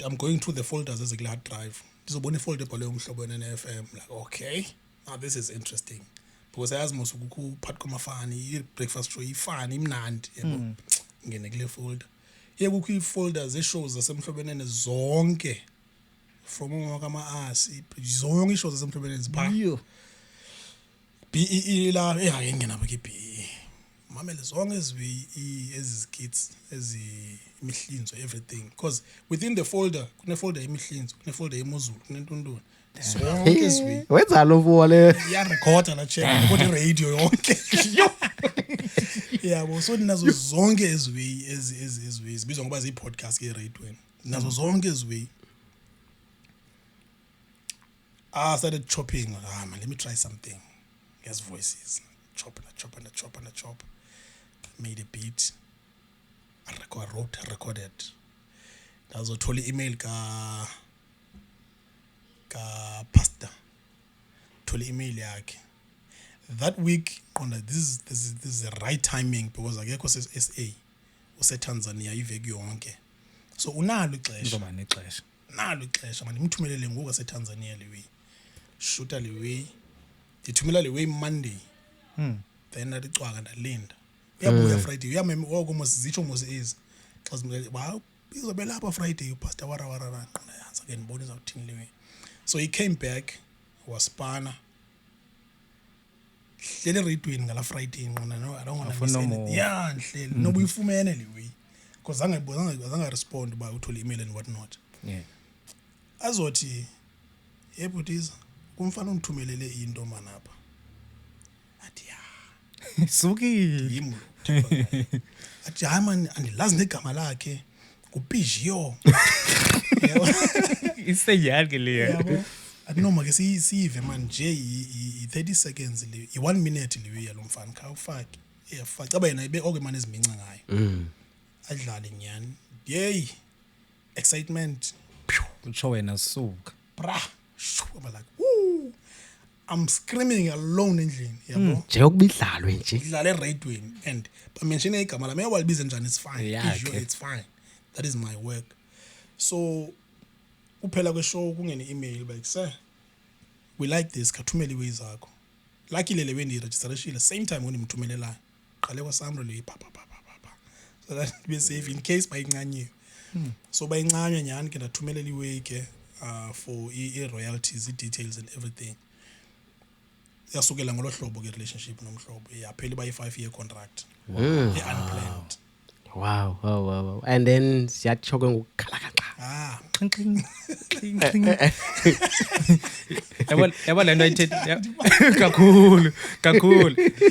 [SPEAKER 1] I'm going through the folders ezikule hard drive ndizobona ifolder ebhalwe umhlobo ne-FM like okay now this is interesting because ayazi mos ukukho phakathi kwamafani i-breakfast show ifani imnandi yabo ngene kule folder kukho ii-folders zee-shows zasemhlobeni zonke from umakama-asi zonke ii-shows zasemhlobeni ziphaa BEE la engingena apha ke-BEE mamele zonke ezi skits imihlinzo everything because within the folder kune-folder yemihlinzo kune-folder yemozulu kunentuntuni zonke eziwi
[SPEAKER 3] Wenza lo mfo le.
[SPEAKER 1] iyarekhoda la check kodwa iradio yonke yabo so ndinazo zonke eziwi zibizwa ngoba ziyi-podcast ke erayidweni nazo zonke eziwi I started chopping man let me try something yes voices chop made a beat I recorded ndazothola i-email ka pastor thola i-email yakhe that week qonda this is the right timing because akekho se-SA useTanzania iveki yonke so unalo ixesha
[SPEAKER 2] Uzoba nexesha.
[SPEAKER 1] nalo ixesha manje ngimthumelele ngoku aseTanzania lewe shoota lewe ndithumela lewe Monday then nalicwaka ndalinda uyabuya Friday uyameme oko mosizitsho mosezi xa zimele wow izobe lapha Friday upastor wara qona yanza ke ndibona izawuthini lewe so he came back waspana hlele radioini ngala Friday ngqona no I don't want to miss
[SPEAKER 2] Afuna
[SPEAKER 1] anything yeah nhlele noba uyifumene lewe because zange respond ba uthola email and what not
[SPEAKER 2] Yeah.
[SPEAKER 1] azothi yebutiza kumfana ungithumelele into manapha athi ya
[SPEAKER 2] Sukile.
[SPEAKER 1] yimo athi hayi man andilazi negama lakhe kupijio
[SPEAKER 2] Iseyake le.
[SPEAKER 1] yabo athi noma ke siyive man nje i-30 seconds le i-1 minute le yalomfana kha ufake eyafaka caba yena ibe okay man eziminca ngayo adlale nyani yey excitement
[SPEAKER 2] Utsho wena suka.
[SPEAKER 1] bra I'm like woo I'm screaming alone endlini yabo
[SPEAKER 3] Nje ukubidlalwe nje.
[SPEAKER 1] idlala eradioini and bamenshine igama lami yawalibiza njani it's fine
[SPEAKER 2] Yeah,
[SPEAKER 1] Issue,
[SPEAKER 2] okay.
[SPEAKER 1] it's fine that is my work so kuphela kweshow kungene email like sir we like this kathumela iways zakho luckily le wendiyiregistereshile same time when imthumelelayo qale kwasamro le pa so that be safe in case bayincanyiwe so bayincanywa nyani ke ndathumelela iway ke for i-royalties i-details and everything yasukela ngolo hlobo ke relationship nomhlobo yaphela ba i-5 year contract unplanned
[SPEAKER 3] Wow. And then siyachoke ngokukhalakhala.
[SPEAKER 2] Xing xing. Yabo lento ayithethe kakhulu.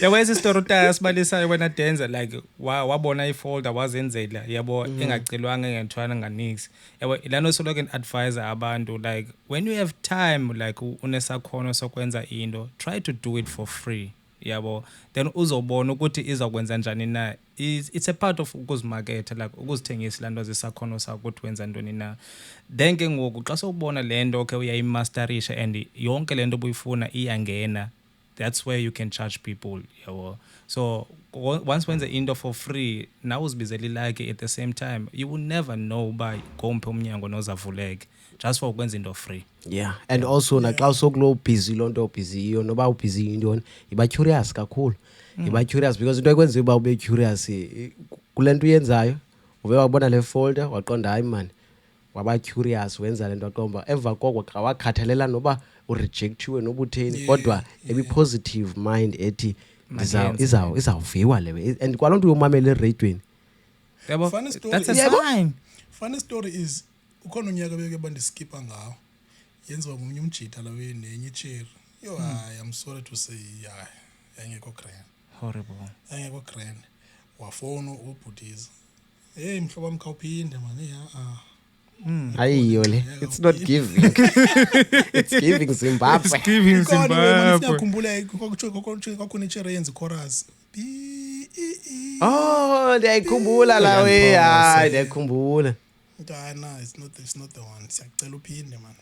[SPEAKER 2] Yabo esi story tasibalisayo wena Denza like wabona ifolder wazenzela yabo engacelwanga engethwana nganix. Yabo ilano soloke advisor abantu like when you have time like unesakhono sokwenza into try to do it for free. yabo, then uzobona ukuthi izakwenza njani na. It's a part of ukuzimarket, like ukuzithengisa lanto zisakhono sakho ukuthi wenza ntoni na. Then ke ngoku xa sowubona lento ke uyayimasterisha and yonke lento obuyifuna iyangena, that's where you can charge people, yabo. So once wenza into for free, now uzibizela ilike at the same time, you will never know by komphe umnyango nozavuleke just for ukwenza into free.
[SPEAKER 3] Yeah, and also naxa usokulo busy lonto busy iyo noba ubusy intoni iba curious kakhulu. Iba curious because into ekwenza uba ube curious kulento uyenzayo ube wabona le folder waqonda hayi man waba curious wenza lento waqomba emva koko awakhathalela noba urejectiwe nobutheni kodwa ebi positive mind ethi izawuviwa lewe and kwalonto uyomamela eradweni.
[SPEAKER 2] Yabo,
[SPEAKER 1] Funny story.
[SPEAKER 2] that's a
[SPEAKER 1] Yeah,
[SPEAKER 2] sign.
[SPEAKER 1] Funny story is ukhona unyaka beke bandiskipa ngawo yenziwa ngomnye umjita lawe nenye icherry yo I'm sorry to say yayingekho grand
[SPEAKER 2] Horrible.
[SPEAKER 1] yayingekho grand wafona ubhutiza hey mhlobo wami khawuphinde man
[SPEAKER 3] Ayiyo le it's not giving. It's giving Zimbabwe.
[SPEAKER 2] Giving
[SPEAKER 1] ngiyakhumbula kwakhona icherry yenza chorus
[SPEAKER 3] Oh, ndiyayikhumbula lawe hayi ndiyakhumbula.
[SPEAKER 1] Dana it's not the one siyacela uphinde man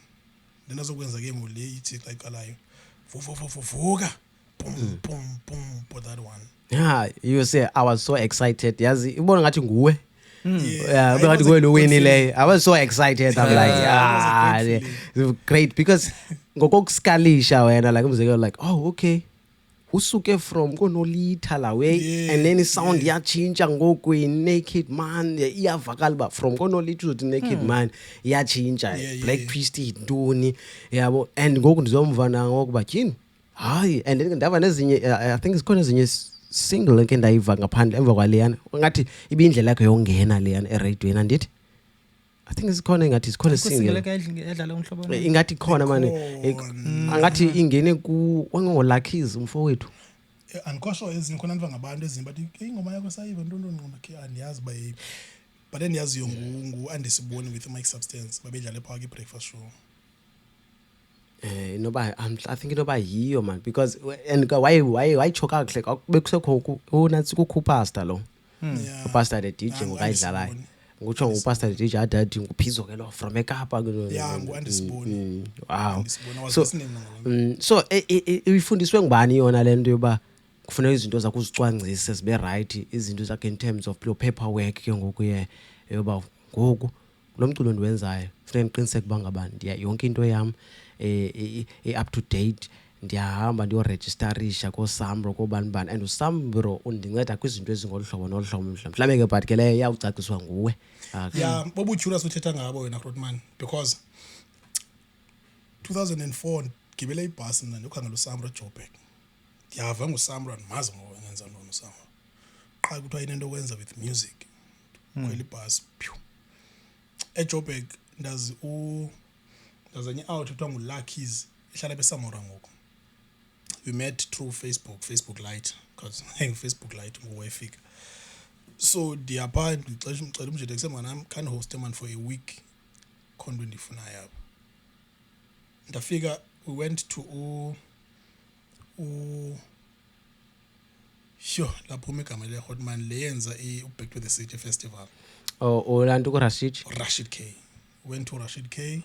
[SPEAKER 1] lena zokwenza ke ngole ithi xa iqalayo vuka boom for that one.
[SPEAKER 3] Yeah, you say I was so excited. Yazi ibona ngathi nguwe. Yeah,
[SPEAKER 1] it
[SPEAKER 3] ngathi
[SPEAKER 1] was a
[SPEAKER 3] nguwe lo
[SPEAKER 1] good
[SPEAKER 3] wini
[SPEAKER 1] feeling.
[SPEAKER 3] le. I was so excited. I'm like,
[SPEAKER 1] it was a good
[SPEAKER 3] great because ngokokuskalisha wena like umzekelo like oh okay. Usuke from konolitha lawe and then sound yachinja ngoku Naked Man iyavakala ba from konolitha to Naked Man yachinja Black Priest intoni yabo and ngoku ndizomva nangokuba tyini hayi and then ndava nezinye I think isikhona ezinye single ke ndayiva ngaphandle emva kwaleyana ngathi ibindlela yakhe yongena leyana eradweni andithi I think isikhona ngathi isikhona single
[SPEAKER 2] edlala umhlobo.
[SPEAKER 3] ingathi khona manje angathi ingene ku wangolakhiz umfowethu
[SPEAKER 1] Andikho ezinye khona niva ngabantu ezinye bathi ingoma yakho sayiva ntontoni ngoma ke andiyazi ba yiphi but endiyaziyo andisiboni with Mike Substance babedlala ephaka i-breakfast show.
[SPEAKER 3] Noba I think noba yiyo man because and why choka kahle bekusekho unansi kukhupasta lo upastor the DJ ngokayidlalayo ngitsho ngupastor the DJ adathi nguphizo ke lo from eKapa
[SPEAKER 1] andisiboni.
[SPEAKER 3] Wow
[SPEAKER 1] Andisiboni, I was
[SPEAKER 3] so
[SPEAKER 1] listening ngalo.
[SPEAKER 3] so ifundiswe ngubani yona lento yoba kufanele izinto zakho uzicwangcise zibe right izinto zakho in terms of your paperwork ke ngoku yoba ngoku lo mculo ndiwenzayo kufanele ngiqiniseke kuba ngabani ndiya yonke into yami up to date ndiyahamba ndiyoregisterisha koSAMRO kobani bani and uSAMRO undinceda kwizinto ezingoluhlobo noluhlobo mhlawumbe ke but ke leyo yawucaciswa nguwe.
[SPEAKER 1] Yeah, bobu curious uthetha ngabo wena Grootman because 2004 gibele ibhasi mina ndiyokhangela uSAMRO Joburg. Ndiyava nguSAMRO andimazi ngowenza ntoni uSAMRO. Qha kuthiwa inento okwenza with music. Khwela ibhasi. eJoburg ndazanye out kuthiwa nguLucky's ihlala beSamora ngoku. We met through Facebook Lite because Facebook Lite nguwefika. So ndiyapha ndixesha umcela umjede kusemnganami can host man for a week khona ndifunayo apha. Ndafika we went to lapho igama le Hotman leyenza Back to the City Festival.
[SPEAKER 3] Olanto kuRashid
[SPEAKER 1] Rashid K. Went to Rashid K.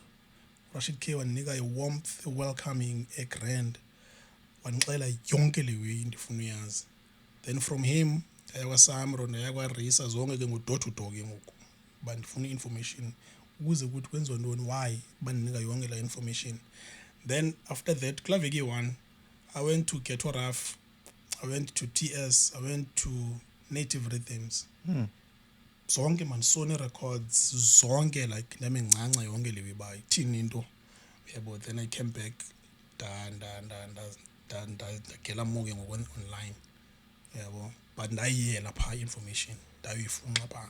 [SPEAKER 1] Rashid K wanika a warmth, a welcoming, a grand. Wanixela yonke le way ndifuna uyazi. Then from him ayakwaSAMRO nayakwaRisa zonke ke ngo-door to door ke ngoku. Bandifuna information ukuze ukuthi kwenziwa ntoni why bandinika yonke la information. Then after that Klaveki 1 I went to Ghetto Rough, I went to TS, I went to Native Rhythms. Zonke man Sony Records zonke like nami ncanca yonke le way ithini into yabo. Then I came back ndagela moke online yabo but ndayiyela pha information ndayifunxa pha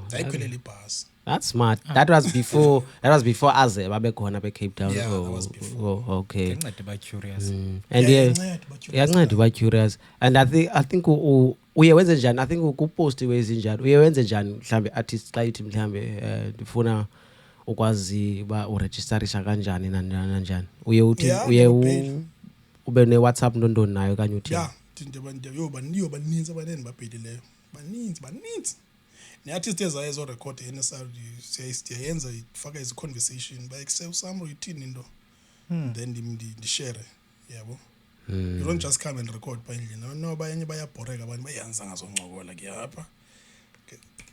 [SPEAKER 1] ndayikhwelela ibhasi.
[SPEAKER 3] That's smart. That was before aze babekhona beCape Town.
[SPEAKER 1] Yeah, that was before.
[SPEAKER 3] Okay.
[SPEAKER 2] Incede ba curious.
[SPEAKER 3] And yanceda uba curious and I think uye wenze njani I think ukupost wezinjani uye wenze njani mhlambe artist xa ithi mhlambe ndifuna ukwazi ba uregisterisha kanjani nanjani uye uthi uye ube ne WhatsApp ntondoni nayo kanye uthi
[SPEAKER 1] ya yo baninzi abaneni babhelileyo baninzi ne-artist ezayo ezorekhod NSR siyayenza ifaka izi-conversation bayekuseusamro ithini into then ndishare yabo you don't just come and record pha endlini no abanye bayabhoreka abantu bayanza ngazoncokola kuyapha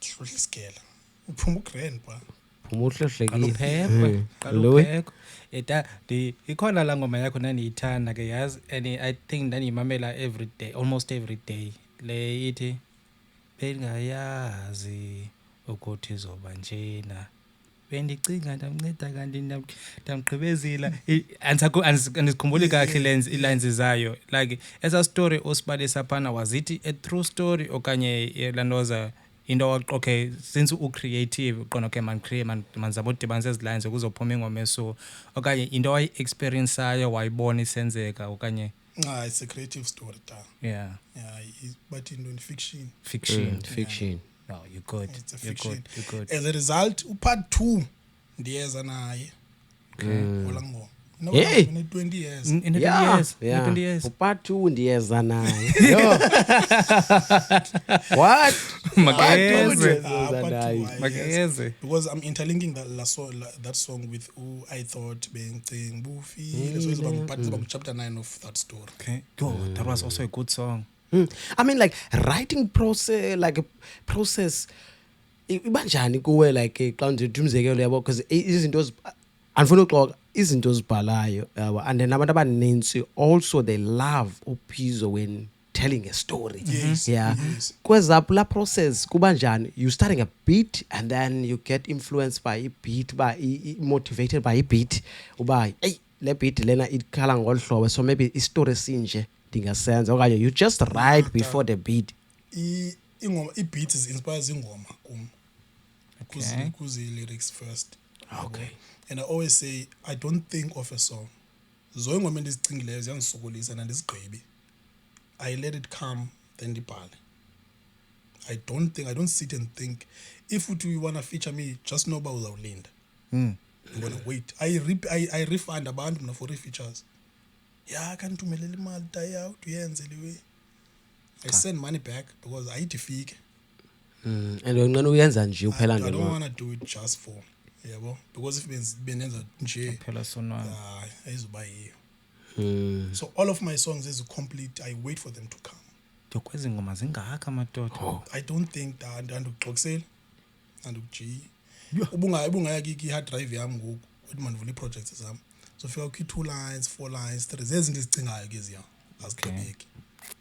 [SPEAKER 1] hlohla isikela uphuma ugrand pha
[SPEAKER 2] Kalupheko. Eta ikhona la ngoma yakho naniyithanda ke yazi and I think naniyimamela every day, almost every day. Le ithi bengayazi ukuthi izoba njena. Bendicinga ndamnceda kanti ndamgqibezela. Andikhumbuli kahle lines zayo. Like esa story osibale saphana was it a true story okanye lanoza into okay since creative uqona okay manzabo dibanze ezilines ukuzophuma ingoma eso okanye into oyi experience ayo wayibona isenzeka okanye
[SPEAKER 1] it's a creative story
[SPEAKER 2] yeah
[SPEAKER 1] but in fiction
[SPEAKER 2] no you good
[SPEAKER 1] it's a fiction as a result part 2 ndiyeza naye ola ngoma no 20 years
[SPEAKER 2] in 20 years
[SPEAKER 3] part 2 ndiyeza naye what
[SPEAKER 2] Mageze
[SPEAKER 1] because I'm interlinking that song with I thought bengcing bufile so it's chapter 9 of that story.
[SPEAKER 2] Okay, that was also a good song.
[SPEAKER 3] I mean like writing process ibanjani kuwe like xa ndithi umzekelo yabo because izinto andifuna uxoxa izinto zibhalayo and then abantu abaninzi also they love uphizo when telling a story.
[SPEAKER 1] Yes,
[SPEAKER 3] yeah
[SPEAKER 1] yes.
[SPEAKER 3] Kwezapho la process kubanjani you starting a beat and then you get influenced by a beat motivated by a beat uba hey le beat lena ikhala ngolhlobo so maybe i story sinje ndingasenza okanye you just write before the beat
[SPEAKER 1] ingoma i-beat is inspires ingoma kuzi lyrics first.
[SPEAKER 3] Okay.
[SPEAKER 1] And I always say I don't think of a song zonke ingoma endizicingileyo ziyangisokolisa nandizigqibi I let it come then ndibhale. I don't sit and think if you want to feature me just know about uzawulinda I'm gonna wait I refund abantu mina for features kanthumelela imali taya uyenze liwe I send money back because ayidifike
[SPEAKER 3] and wena uyenza nje uphela
[SPEAKER 1] I
[SPEAKER 3] nje
[SPEAKER 1] don't want to do it just for yabo because if benenza nje
[SPEAKER 2] phela sonwana
[SPEAKER 1] ayizuba yiyo. So all of my songs is complete I wait for them to come.
[SPEAKER 2] Dokwezi ngoma zingaka madoda.
[SPEAKER 1] I don't think that andikuxoxela andikuji ubungaya kiki hard drive yami ngoku uthi mandivula i-projects zami so fika ukhi 2 lines 4 lines 3 zezinto ezicingayo ke ziya azigqibeki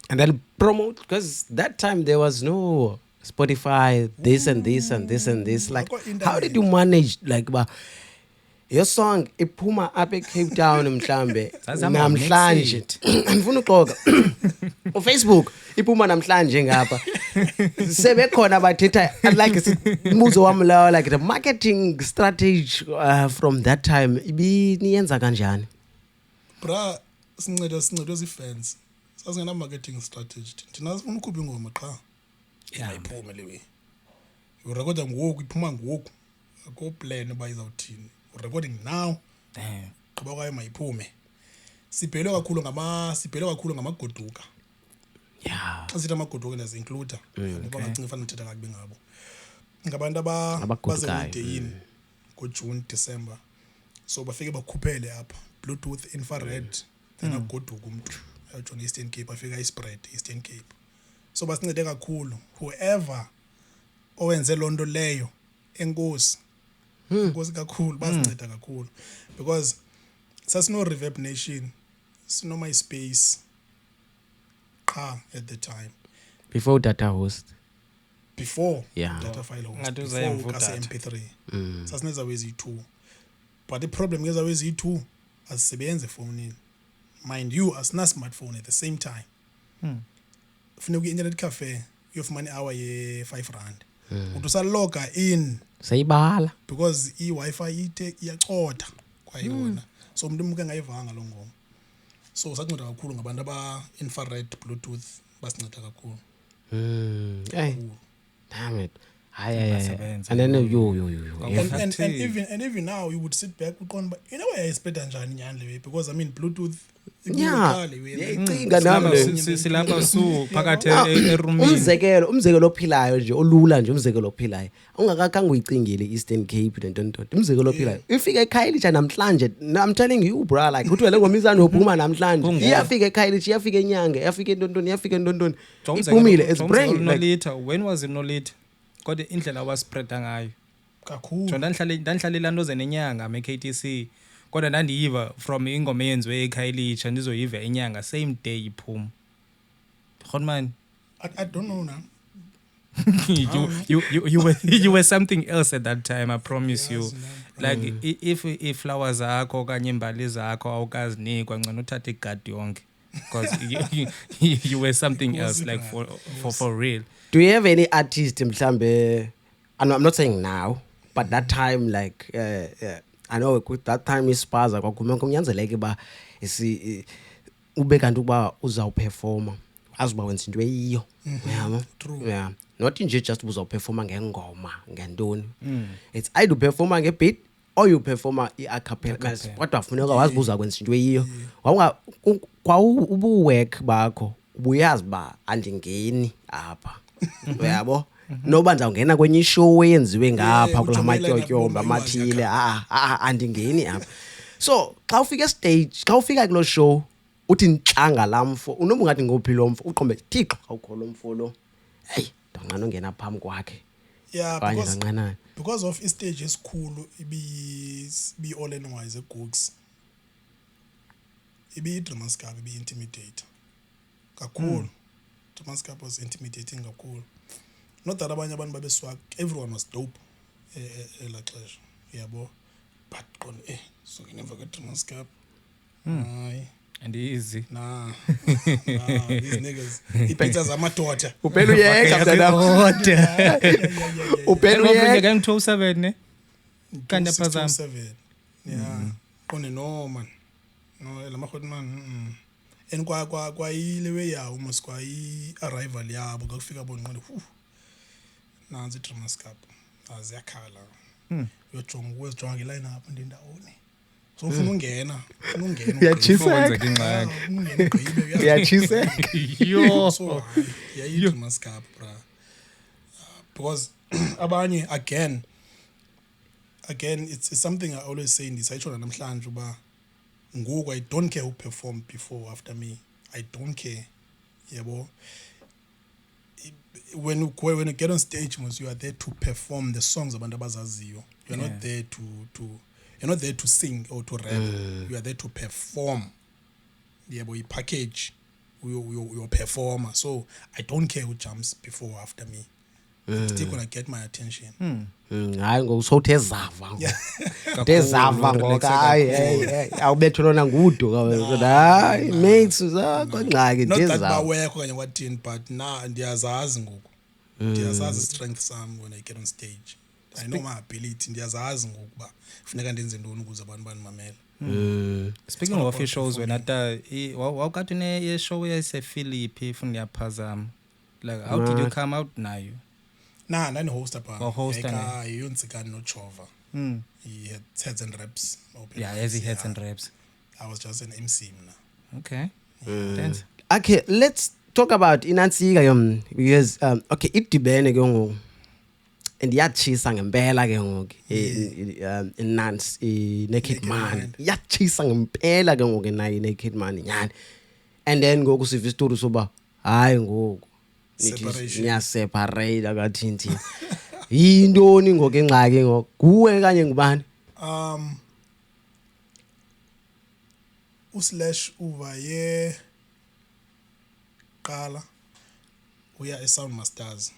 [SPEAKER 3] and then promote because that time there was no Spotify this and this and this and this like how did you manage like your song iphuma apha eCape Town mhlambe namhlanje andifuna uxoxa uFacebook iphuma namhlanje ngapha sebekhona bathetha like imibuzo wami lawo like the marketing strategy from that time ibiniyenza kanjani
[SPEAKER 1] bra sincedwe zifans sasingena marketing strategy thina sifuna ukukhupha ingoma qha ayiphume lewe urecorda ngoku iphuma ngoku akho plan bayizawuthini recording now qaba kwayo mayiphume sibhele kakhulu ngamagoduka xa sithi amagoduka ndazi include ngoba ngacinga fanele uthetha kakubi ngabo ngabantu abazenideyini ngoJune December so bafike bakhuphele apha Bluetooth infrared then agoduka umuntu ayojona Eastern Cape afika ispread Eastern Cape so basincede kakhulu whoever owenze lonto leyo enkosi because kakhulu basinceda kakhulu because sasino Reverb Nation sino MySpace qha at the time
[SPEAKER 3] before data host
[SPEAKER 1] data file host before MP3 sasineza wezi2 but the problem is wezi2 asisebenze phone mind you asina smartphone at the same time ufuna ku-internet cafe uyofumana hour ye 5 rand uthi usaloga in
[SPEAKER 3] sayibala
[SPEAKER 1] because i-Wi-Fi iyacotha kwayona so umuntu umuke ngayivanga lo ngoma so sanceda kakhulu ngabantu aba-infrared Bluetooth basinceda kakhulu
[SPEAKER 3] hey damn it
[SPEAKER 2] Ingasebenza.
[SPEAKER 3] And then yo.
[SPEAKER 1] And even now you would sit back uqonda uba you know wayayispeda njani inyani le way because I mean Bluetooth
[SPEAKER 3] Yeah.
[SPEAKER 1] icinga
[SPEAKER 2] Silapha phakathi erumini.
[SPEAKER 3] Umzekelo ophilayo nje olula nje umzekelo ophilayo. Ungakakhange uyicingile Eastern Cape nento. Umzekelo ophilayo. Ifika eKhayelitsha namhlanje. I'm telling you bro like uthi wele ngomizana uphuma namhlanje. Iyafika eKhayelitsha, iyafika eNyange, iyafika eNtontoni. Iphumile it's brain like
[SPEAKER 2] When was it Nolita? Kodwa indlela waspreada ngayo.
[SPEAKER 1] kakhulu.
[SPEAKER 2] So ndanhlale landoze nenyanga me-KTC. Kodwa ndandiyiva from ingoma eyenziwe eKhayelitsha ndizoyiva enyanga same day iphuma. Khonman,
[SPEAKER 1] I don't know now.
[SPEAKER 2] you were something else at that time, I promise you. Like if flowers zakho kanye imbali zakho awukazinikwa ngcono uthathe igadi yonke because you were something else like for real.
[SPEAKER 3] Do you have any artist mhlambe I'm not saying now but that time like I know that time ispaza kwakhuma kumnyanzeleke ba ube kanti ukuba uzawuperforma azuba wenza into eyiyo uyabo yeah not nje just uzawuperforma ngengoma ngentoni it's either performa ngebeat or you performa i-acapella kodwa kufuneka wazibuza kwenza into eyiyo wawunga kwa ubuwork bakho ubuyazi ba andingeni apha uyabo noba ndawungena kwenye ishow eyenziwe ngapha kulamatyotyomba amathile andingeni apha so xa ufika stage xa ufika kulo show uthi ntlanga lamfo unoba ungathi ngophi lo mfo uqombe thixo awukho lo mfo lo hey ndonqana ungena phambi kwakhe
[SPEAKER 1] yeah because of istage esikhulu ibi all and wise eGooks ibi Dramascap ibi intimidator kakhulu Dramascap was intimidating kakhulu. Not that abanye abantu babeswag, everyone was dope ela xesha yabo but qon so you never get Dramascap.
[SPEAKER 2] And easy.
[SPEAKER 1] Nah, these niggas ipictures amadoda
[SPEAKER 3] uphela uyeka mntana uphela uyeka
[SPEAKER 2] nge-2007 ne kanti aphazama
[SPEAKER 1] 7 yeah qone no man no lamahoti man and kwa ilewe yawo moskwa i-arrival yabo kakufika bonqole nanzi Dramascap aziyakhala uyojonga uwezijonga ngeline up ndindawoni so ufuna ungena
[SPEAKER 3] uyachiseka
[SPEAKER 1] ingqibe
[SPEAKER 3] uyachiseka
[SPEAKER 2] yo
[SPEAKER 1] so yeah Dramascap bra because abanye again it's something I always say ndisayitshona namhlanje uba ngoku I don't care who performed before after me. I don't care. Yabo. When you get on stage, you are there to perform the songs abantu abazaziyo. You're not there you're not there to sing or to rap. You are there to perform. Yabo, you package your performer. So I don't care who jumps before or after me. It's still gonna get my attention.
[SPEAKER 3] hayi ngosothe zava tezava ngoka hayi awubethelwa nangudo hayi mates uzakongxaki
[SPEAKER 1] not that
[SPEAKER 3] tezava
[SPEAKER 1] bawekho kanye wathini but ndiyazazi ngoku ndiyazazi strength sam when I get on stage. I know my ability ndiyazazi ngoku ba kufuneka ndenze ntoni ukuze abantu bandimamele.
[SPEAKER 2] Speaking of your shows when ata wawukade une show yasePhilip ifuna ndiyaphazama like how did you come out nayo?
[SPEAKER 1] Nah, ndani-host apha.
[SPEAKER 2] Host
[SPEAKER 1] yonzikani noJova. He had heads and reps.
[SPEAKER 2] Yeah, as heads and reps.
[SPEAKER 1] I was just an MC mna.
[SPEAKER 2] Okay. Thanks.
[SPEAKER 3] Okay, let's talk about inantsika because okay idibene ke ngoku and yachisa ngempela ke ngoku inansi Naked Man yachisa ngempela ke ngoku nayi Naked Man nyani and then ngoku siva istory soba hayi ngoku niya separate akathinthi yintoni ngoku engxaki ngoku kuwe kanye ngubani
[SPEAKER 1] uSlash uvaye qala uya eSound Masters.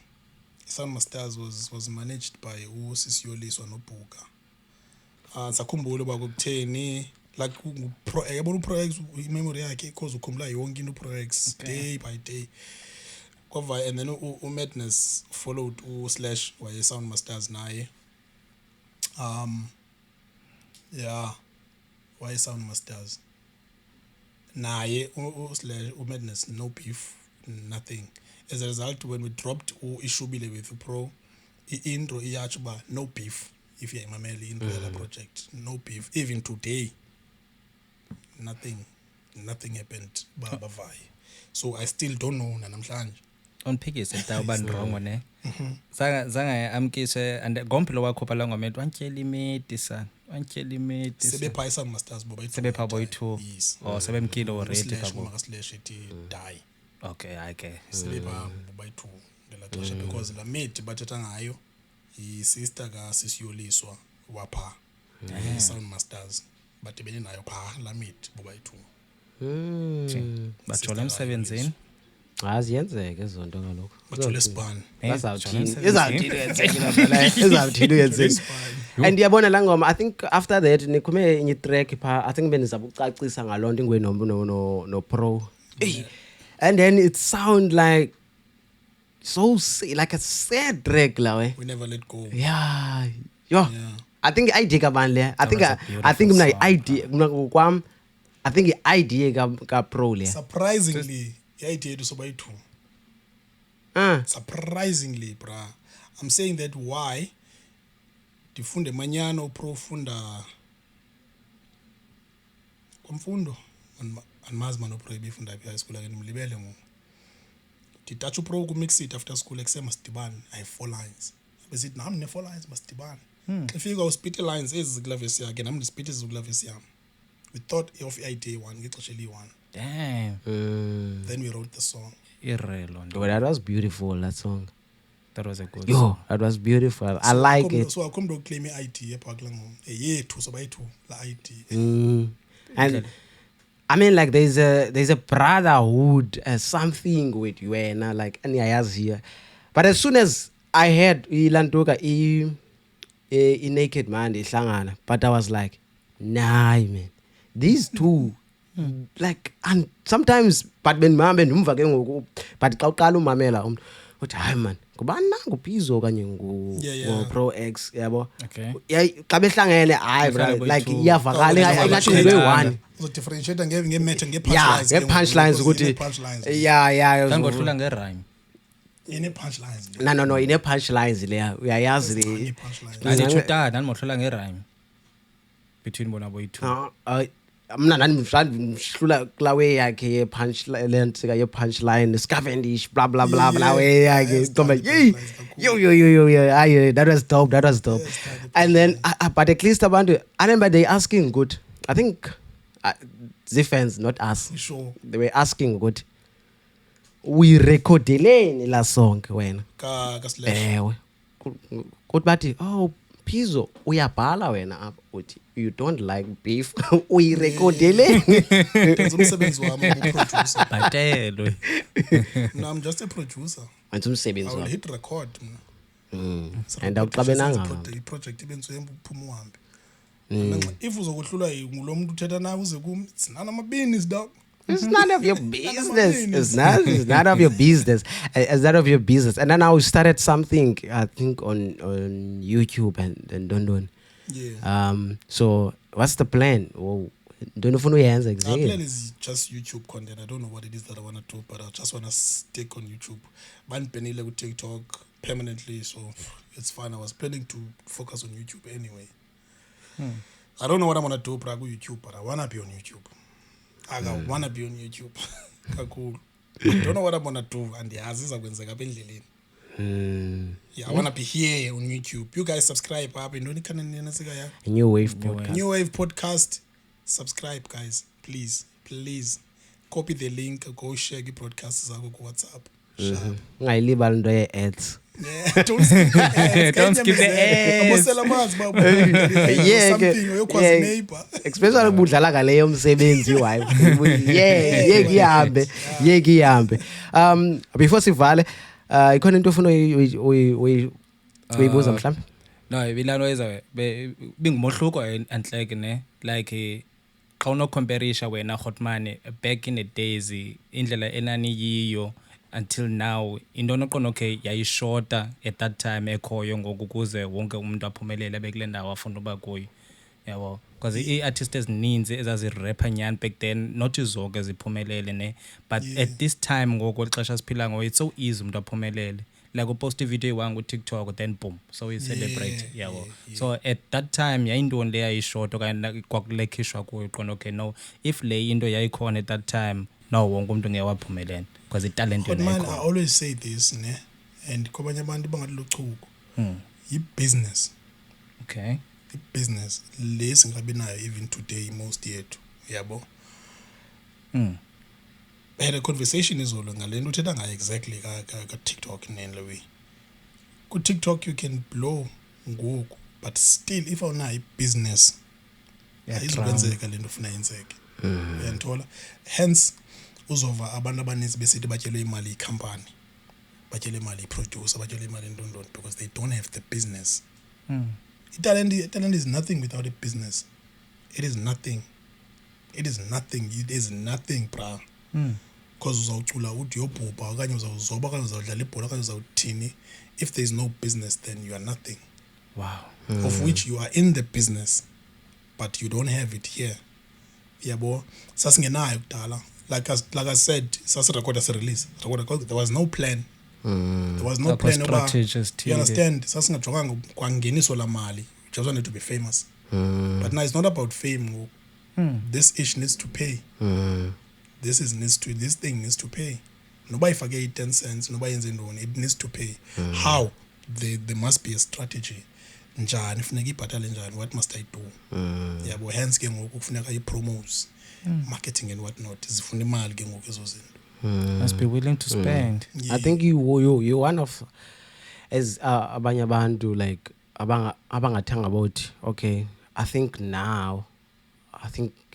[SPEAKER 1] Sound Masters was managed by uSisiyoliswa noBhuka. Sakhumbula uba kukutheni like yabona uProx imemory yakhe because ukhumbula yonke into uProx day by day. Kwava and then uMadness followed uSlash waye Sound Masters naye. Yeah, waye Sound Masters. Naye uSlash uMadness no beef, nothing. As a result, when we dropped Ishubile with Pro, i-intro iyatsho uba no beef if uyayimamela i-intro yala project, no beef. Even today nothing happened bavaye, so I still don't know nanamhlanje.
[SPEAKER 2] Unphikise ta uba ndrongo ne zanga amkise and ngomphilo wakho phala ngometu wantyela imeti sana wantyela imeti
[SPEAKER 1] Sebepha isam masters boba
[SPEAKER 2] sebepha boy 2
[SPEAKER 1] yes,
[SPEAKER 2] sebemkile already
[SPEAKER 1] slash
[SPEAKER 2] kabo.
[SPEAKER 1] makaslash ithi die.
[SPEAKER 2] Okay
[SPEAKER 1] Sebepha boba 2 ngela xesha because la mate bathetha ngayo i-sister kaSisiyoliswa wapha Sound Masters, but benenayo pha la mate boba 2
[SPEAKER 2] bajola emsebenzini
[SPEAKER 3] aziyenzeke izonto kaloku
[SPEAKER 1] bajule span.
[SPEAKER 3] izawuthini uyenzeni. And yabona la ngoma, I think after that nikhume inye track pha, I think benizaba ucacisa ngalonto ingwe no pro. And then it sound like like a sad track la we.
[SPEAKER 1] We never let go.
[SPEAKER 3] Yeah.
[SPEAKER 1] Yeah.
[SPEAKER 3] I think idea kabani le. I think
[SPEAKER 2] was a
[SPEAKER 3] mna idea kwam, I think idea ka pro le.
[SPEAKER 1] Surprisingly, i-idea yethu soba 2. Surprisingly, bra. I'm saying that why ndifunde manyano pro funda kwamfundo andimazi mano pro ibifunda phi high school ake ndimlibele ngoku. Nditatsha upro kumix it after school ekusema sidibane, I have 4 lines. Besithi nami ne 4 lines masidibane. Xa fika uspit lines ezi kula verse yakhe nami ndispit ezi kula verse yami. We thought of idea 1 ngexesha eli-1.
[SPEAKER 2] damn
[SPEAKER 1] Then we wrote the song.
[SPEAKER 2] irelo
[SPEAKER 3] Well, that was beautiful, that song.
[SPEAKER 2] that was a good
[SPEAKER 3] Yo, that was beautiful. I like it.
[SPEAKER 1] So akho mntu oclaim i-idea phaa kula ngoma. Yethu soba 2 la idea.
[SPEAKER 3] And I mean, like there's a brotherhood, something with you, and like any ayas here. But as soon as I heard Ilantoka Naked Man ihlangana, but I was like, nah, man, these two. Like, and sometimes but when mama ndumva ke ngoku but xa uqala umamela umuntu uthi hayi man ngubani nangu Pizzo kanye ngu Pro X yabo.
[SPEAKER 2] Okay.
[SPEAKER 3] Xa behlangene hayi bro,
[SPEAKER 2] Behlangene
[SPEAKER 3] like
[SPEAKER 2] boyi-two.
[SPEAKER 3] iyavakala ingathi ngibe-one.
[SPEAKER 1] Uzodifferentiate nge-matter
[SPEAKER 3] Yeah,
[SPEAKER 1] nge-punchlines.
[SPEAKER 3] nge-punchlines ukuthi
[SPEAKER 1] punchlines.
[SPEAKER 3] yeah
[SPEAKER 2] kangohlula ngerhyme
[SPEAKER 1] Ine-punchlines.
[SPEAKER 3] no ine-punchlines leya uyayazi le
[SPEAKER 1] Ine-punchlines.
[SPEAKER 2] andichuta nandimohlula ngerhyme between bona boyi-2
[SPEAKER 3] mna ndandimhlula kulaa way yakhe ye-punchline Scavendish blah blah blah blah way yakhe Tomba yey yo aye that was dope and then but at least abantu I remember they asking good, I think the fans not us,
[SPEAKER 1] Sure.
[SPEAKER 3] they were asking good, we recordeleni la song wena
[SPEAKER 1] Ka-Slash.
[SPEAKER 3] ewe kuthi bathi oh Pizzo uyabhala wena apha uthi you don't like beef uyirekodele.
[SPEAKER 1] Ndenza umsebenzi wami wokuproducer.
[SPEAKER 2] bhatelwe
[SPEAKER 1] No, I'm just a producer.
[SPEAKER 3] wenza umsebenzi
[SPEAKER 1] I will
[SPEAKER 3] wakho
[SPEAKER 1] hit record mna.
[SPEAKER 3] and awuxabenanga
[SPEAKER 1] i-project ibenziwe uphuma uhambe. If uzokuhlulwa ngulo muntu uthetha nawe uze kum, it's none of my business dog.
[SPEAKER 3] It's none of your business. It's none of your business. It's none of your business. And then I started something, I think, on YouTube and Don.
[SPEAKER 1] Yeah.
[SPEAKER 3] So what's the plan? Don't know if you answer
[SPEAKER 1] Our
[SPEAKER 3] exactly.
[SPEAKER 1] plan is just YouTube content. I don't know what it is that I want to do, but I just want to stick on YouTube. Man penile with TikTok permanently, so it's fine. I was planning to focus on YouTube anyway. I don't know what I'm gonna do, but I go YouTube, but I wanna be on YouTube. I wanna be on YouTube. Kakulu. I don't know what I'm gonna do, and the aziza kwenzeka apha endleleni. Yeah, I wanna be here on YouTube. You guys subscribe up.
[SPEAKER 3] A New Wave podcast.
[SPEAKER 1] New Wave podcast. Subscribe, guys. Please. Copy the link. Go share the broadcasts on WhatsApp. Sharp.
[SPEAKER 3] Ungayilibali into ye-ads.
[SPEAKER 1] Yeah, don't skip the ads.
[SPEAKER 2] Don't skip the ads.
[SPEAKER 1] Abosela amanzi, baba.
[SPEAKER 3] Yeah,
[SPEAKER 1] Something uyokwazi
[SPEAKER 3] yeah.
[SPEAKER 1] neighbor.
[SPEAKER 3] Especially budlala ngale yomsebenzi wife. Yeke ihambe. Before sivale, ikhona into ofuna uyibuza mhlawumbe?
[SPEAKER 2] no bilano eza bingumahluko antleke ne like xa unocomparisha wena Hotman back in the days indlela enani yiyo until now into noqono okay yayishorta at that time ekhoyo ngoku kuze wonke umuntu aphumelele bekule ndawo afuna uba kuyo yabo because i-artists ezininzi ezazirapha nyani back then not zonke ziphumelele ne but at this time ngoku xesha siphila ngo it's so easy umuntu aphumelele like upost ivideo eyi-1 ku-TikTok then boom so we celebrate yabo so at that time yayintoni le yayishort okanye kwakulekhishwa kuyo qona okay no if le into yayikhona at that time no wonke umuntu ngeke waphumelela because italent
[SPEAKER 1] But
[SPEAKER 2] yona
[SPEAKER 1] man, I
[SPEAKER 2] yayikhona.
[SPEAKER 1] always say this, ne? And kwabanye abantu bangathi luchuku. Yi-business.
[SPEAKER 2] Okay.
[SPEAKER 1] I-business. Le singabi nayo even today most yethu. Yabo. I had a conversation izolo ngale nto uthetha ngayo exactly ka-TikTok nale way. Ku-TikTok you can blow ngoku, but still if awunayo i-business ayizokwenzeka le nto ufuna yenzeke. Uyanthola? Hence uzova abantu abaninzi besithi batyelwe imali yikhampani, batyelwe imali yiproducer, batyelwe imali ntondoni because they don't have the business. Talent is nothing without a business. It is nothing. It is nothing. It is nothing, bra. Because uzawucula uthi yobhubha okanye uzawuzoba okanye uzawudlala ibhola okanye uzawuthini. If there is no business, then you are nothing.
[SPEAKER 2] Wow.
[SPEAKER 1] Of which you are in the business, but you don't have it here. Yabo, sasingenayo kudala. Like I said, sasirecorda se-release. There was no plan. There was no plan. You understand? Sasingajonganga kwangeniso la mali. We just wanted to be famous. But now it's not about fame. This ish needs to pay. This thing needs to pay. Nobody forget 10 cents. Nobody yenze ntoni. It needs to pay. How? There must be a strategy. Njani funeka ibhatale njani? What must I do? Yabo, hence ke ngoku kufuneka i-promos, marketing and whatnot. Zifuna imali ke ngoku ezo zinto.
[SPEAKER 2] Must be willing to spend.
[SPEAKER 3] I think you one of as abanye abantu like abangathanga about okay I think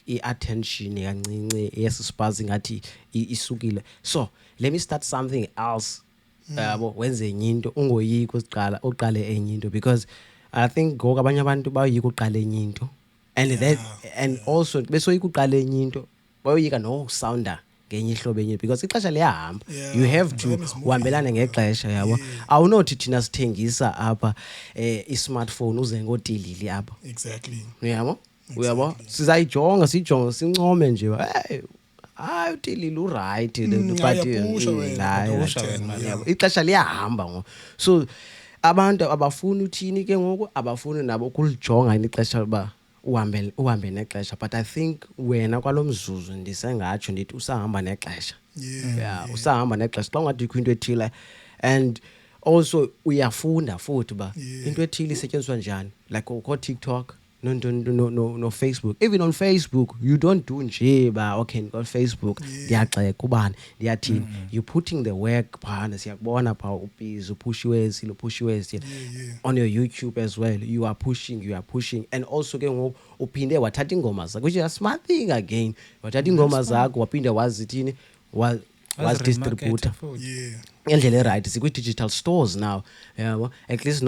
[SPEAKER 3] i-attention kancinci yesisipazi ngathi isukile, so let me start something else. Yabo, wenze enye into ungoyiki uqale enye into because I think ngoku abanye abantu bayoyika uqala enye into and also besoyika uqala enye into bayoyika no-sounder ngenye ihlobo enye because ixesha liyahamba. You have to uhambelane ngexesha yabo. Awunothi thina sithengisa apha i-smartphone uze ngotilili apha.
[SPEAKER 1] Exactly.
[SPEAKER 3] Uyabo sizayijonga sincome nje hayi utilili uright but ixesha liyahamba ngo. So abantu abafuni uthini ke ngoku abafuni nabo kulijonga ixesha uba uhambe nexesha, but I think wena kwalomzuzu ndisengatsho ndithi usahamba nexesha. Usahamba nexesha xa ungathi ikho into ethile and also uyafunda futhi ba into ethile isetyenziswa njani, like ko TikTok no Facebook. Even on Facebook you don't do nje ba okay on Facebook ndiyaxeka kubani ndiyathini. You putting the work phana siyakubona pha ubhizi upushiwe on your YouTube as well. You are pushing and also ke ngoku uphinde wathatha ingoma zakho, which is a smart thing again. Wathatha ingoma zakho waphinde wazithini was distributor ngendlela eright zikwi-digital stores now. At least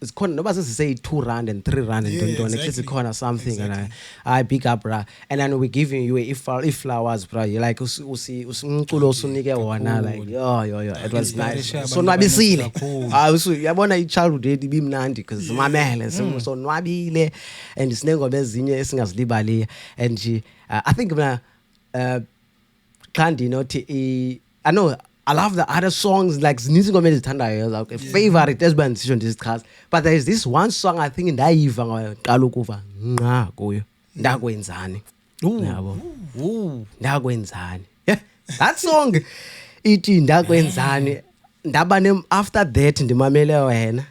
[SPEAKER 3] zikhona noba sesisey R2 and R3 and ntoni at least zikhona something. And I big up bra, and then we giving you flowers bra, you like umculo osunike wona like yo it was nice. Sonwabisile yabona i-childhood yethu ibimnandi because mamele sonwabile and sinengoma ezinye esingazilibali and I think Kandi nothi I know I love the other songs like zininzi ingoma endizithandayo like favorite as band decision discuss, but there is this one song I think ndayiva ngaqala ukuva nqa kuyo ndakwenzani yabo ndakwenzani that song ithi ndakwenzani ndaba after that ndimamele wena